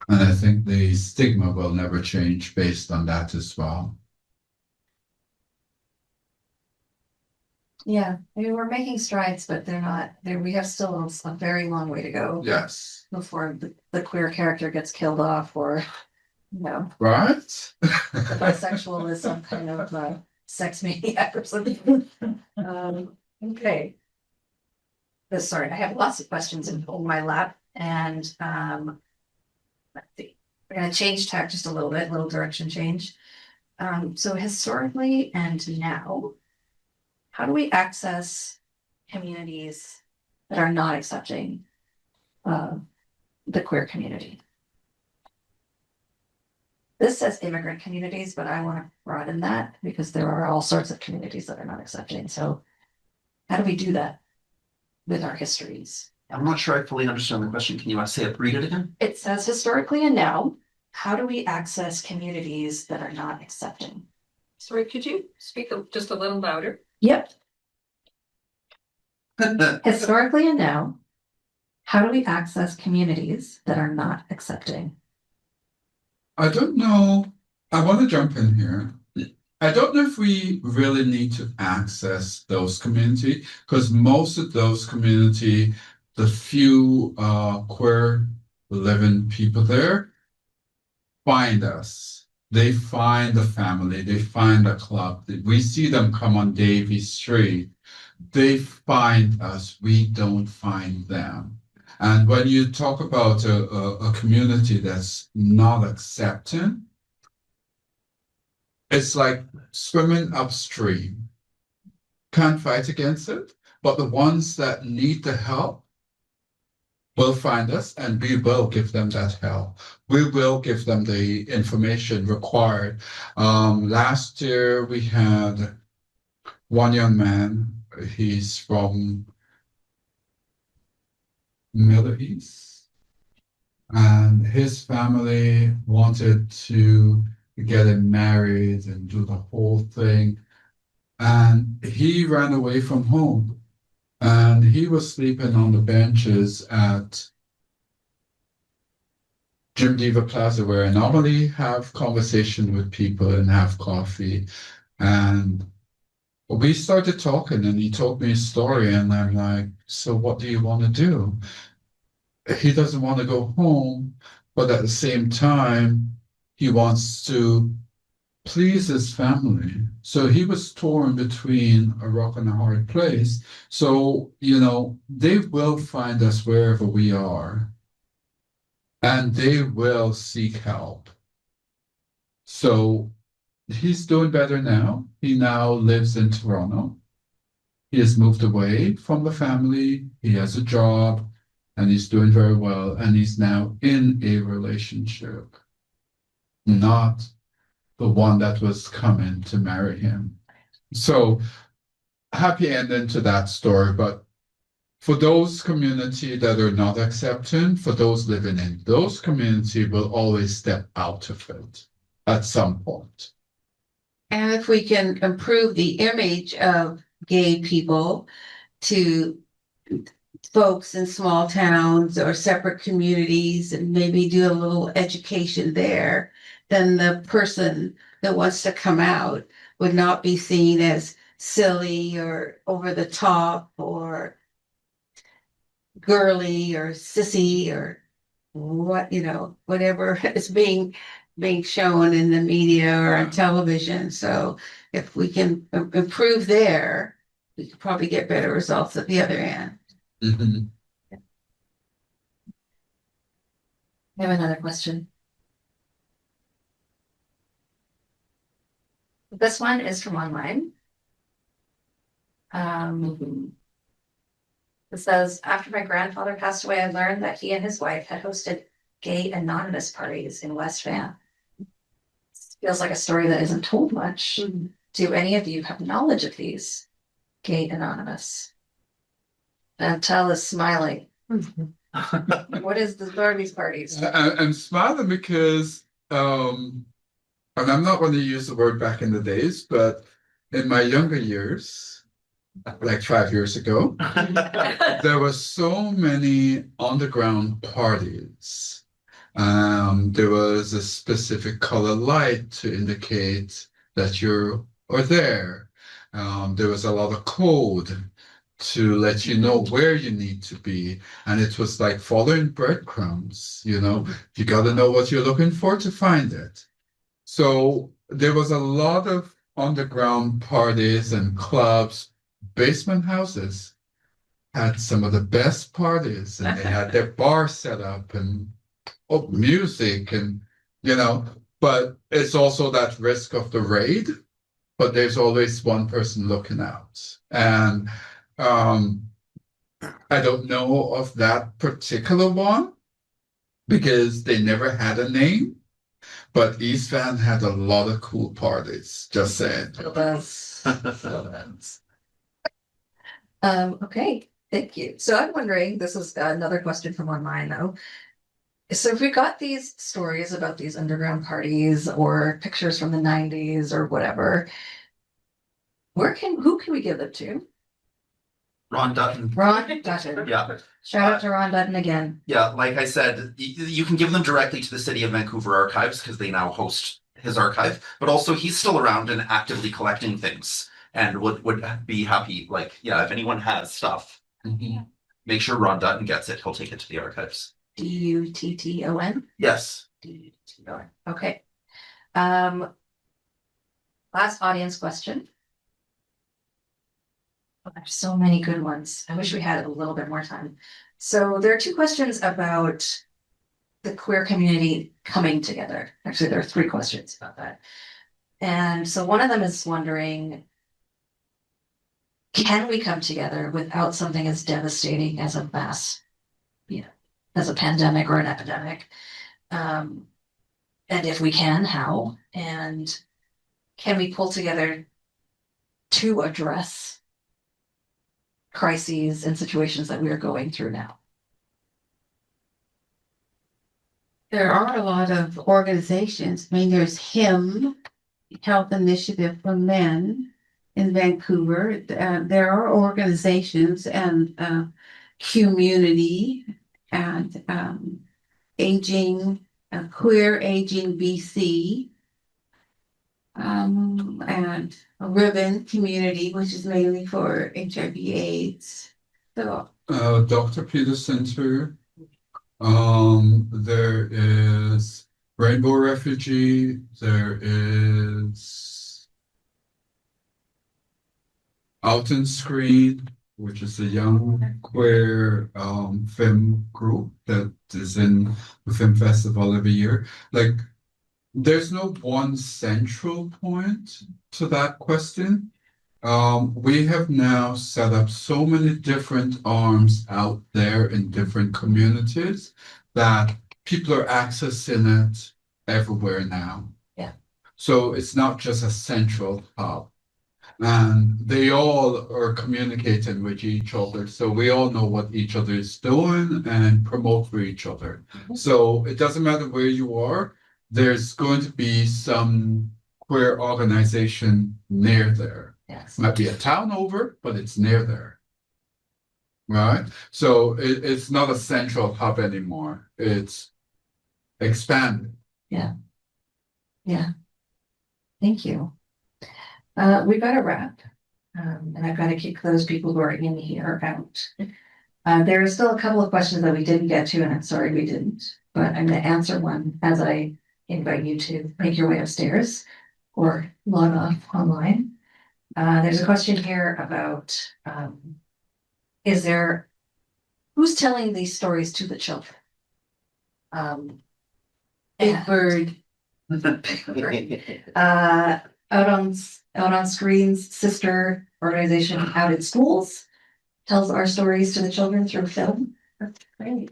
And I think the stigma will never change based on that as well. Yeah, I mean, we're making strides, but they're not there. We have still a very long way to go. Yes. Before the queer character gets killed off, or Right? the bisexual is some kind of sex maniac or something. Okay. Sorry, I have lots of questions in my lap, and let's see. We're gonna change tack just a little bit, little direction change. So historically and now, how do we access communities that are not accepting the queer community? This says immigrant communities, but I want to broaden that because there are all sorts of communities that are not accepting. So how do we do that with our histories? I'm not sure I fully understand the question. Can you read it again? It says historically and now, how do we access communities that are not accepting? Sorry, could you speak just a little louder? Yep. Historically and now, how do we access communities that are not accepting? I don't know. I want to jump in here. I don't know if we really need to access those communities, because most of those community, the few queer living people there, find us. They find the family. They find a club. We see them come on Davie Street. They find us. We don't find them. And when you talk about a community that's not accepting, it's like swimming upstream. Can't fight against it, but the ones that need the help will find us and we will give them that help. We will give them the information required. Last year we had one young man, he's from Middle East, and his family wanted to get him married and do the whole thing. And he ran away from home and he was sleeping on the benches at Jim Diva Plaza, where I normally have conversation with people and have coffee. And we started talking and he told me a story and I'm like, so what do you want to do? He doesn't want to go home, but at the same time, he wants to please his family. So he was torn between a rock and a hard place. So, they will find us wherever we are and they will seek help. So he's doing better now. He now lives in Toronto. He has moved away from the family. He has a job and he's doing very well. And he's now in a relationship, not the one that was coming to marry him. So happy ending to that story. But for those community that are not accepting, for those living in those community will always step out of it at some point. And if we can improve the image of gay people to folks in small towns or separate communities and maybe do a little education there, then the person that wants to come out would not be seen as silly or over the top or girly or sissy or whatever is being shown in the media or on television. So if we can improve there, we could probably get better results at the other end. Mm-hmm. I have another question. This one is from online. It says, after my grandfather passed away, I learned that he and his wife had hosted gay anonymous parties in West Van. Feels like a story that isn't told much. Do any of you have knowledge of these gay anonymous? Chantelle is smiling. What is the story of these parties? I'm smiling because, and I'm not going to use the word back in the days, but in my younger years, like 5 years ago, there were so many underground parties. There was a specific color light to indicate that you are there. There was a lot of code to let you know where you need to be. And it was like following breadcrumbs, you got to know what you're looking for to find it. So there was a lot of underground parties and clubs. Basement houses had some of the best parties and they had their bar set up and music and, but it's also that risk of the raid, but there's always one person looking out. And I don't know of that particular one because they never had a name, but East Van had a lot of cool parties, just saying. Okay, thank you. So I'm wondering, this is another question from online though. So if we got these stories about these underground parties or pictures from the 90s or whatever, who can we give them to? Ron Dutton. Ron Dutton. Yeah. Shout out to Ron Dutton again. Yeah, like I said, you can give them directly to the City of Vancouver Archives because they now host his archive, but also he's still around and actively collecting things and would be happy. Like, yeah, if anyone has stuff, make sure Ron Dutton gets it. He'll take it to the archives. Dutton? Yes. Dutton. Okay. Last audience question. There's so many good ones. I wish we had a little bit more time. So there are two questions about the queer community coming together. Actually, there are three questions about that. And so one of them is wondering, can we come together without something as devastating as a mass, as a pandemic or an epidemic? And if we can, how? And can we pull together to address crises and situations that we are going through now? There are a lot of organizations. I mean, there's HIM, Health Initiative for Men in Vancouver. There are organizations and community and aging, queer aging BC, and a ribbon community, which is mainly for HIV/AIDS. So Dr. Peterson too. There is Rainbow Refugee, there is Out and Screen, which is a young queer film group that is in the film festival every year. Like, there's no one central point to that question. We have now set up so many different arms out there in different communities that people are accessing it everywhere now. Yeah. So it's not just a central hub. And they all are communicating with each other. So we all know what each other is doing and promote for each other. So it doesn't matter where you are, there's going to be some queer organization near there. Yes. Might be a town over, but it's near there. Right? So it's not a central hub anymore. It's expanded. Yeah. Thank you. We've got to wrap. And I've got to kick those people who are in here out. There are still a couple of questions that we didn't get to, and I'm sorry we didn't, but I'm going to answer one as I invite you to make your way upstairs or log off online. There's a question here about, who's telling these stories to the children? Big Bird. Out on Screen's sister organization, Out in Schools, tells our stories to the children through film. That's great.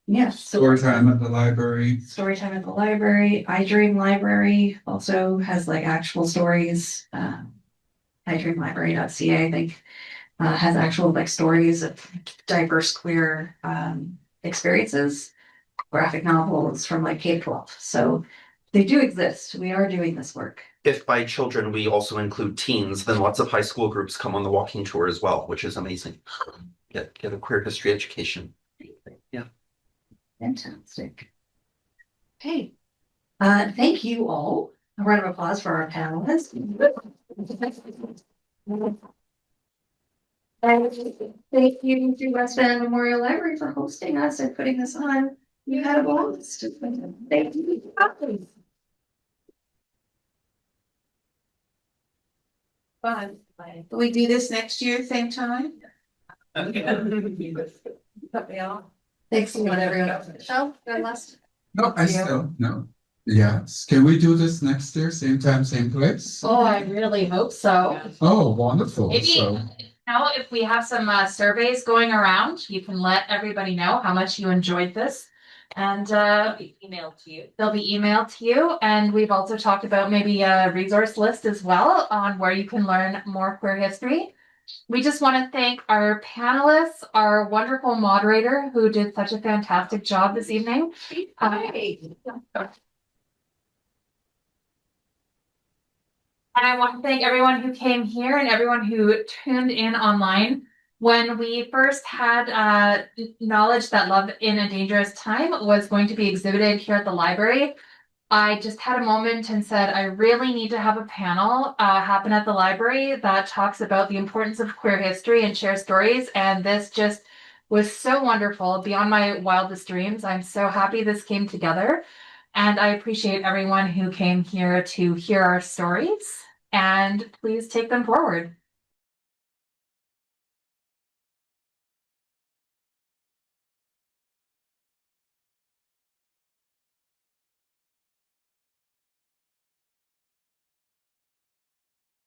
Storytime at the library. Storytime at the library. I Dream Library also has like actual stories. idreamlibrary.ca, I think, has actual like stories of diverse queer experiences, graphic novels from like K-12. So they do exist. We are doing this work. If by children we also include teens, then lots of high school groups come on the walking tour as well, which is amazing. Get a queer history education. Yeah. Fantastic. Okay. Thank you all. A round of applause for our panelists. Thank you to West Van Memorial Library for hosting us and putting this on. You had a blast. Thank you. Fun. Will we do this next year, same time? Thanks to everyone. Michelle, good last. No, I still, no. Yes. Can we do this next year, same time, same place? Oh, I really hope so. Oh, wonderful. Maybe So, now if we have some surveys going around, you can let everybody know how much you enjoyed this. And Emailed to you. they'll be emailed to you. And we've also talked about maybe a resource list as well on where you can learn more queer history. We just want to thank our panelists, our wonderful moderator who did such a fantastic job this evening. And I want to thank everyone who came here and everyone who tuned in online. When we first had knowledge that Love in a Dangerous Time was going to be exhibited here at the library, I just had a moment and said, I really need to have a panel happen at the library that talks about the importance of queer history and share stories. And this just was so wonderful, beyond my wildest dreams. I'm so happy this came together. And I appreciate everyone who came here to hear our stories. And please take them forward.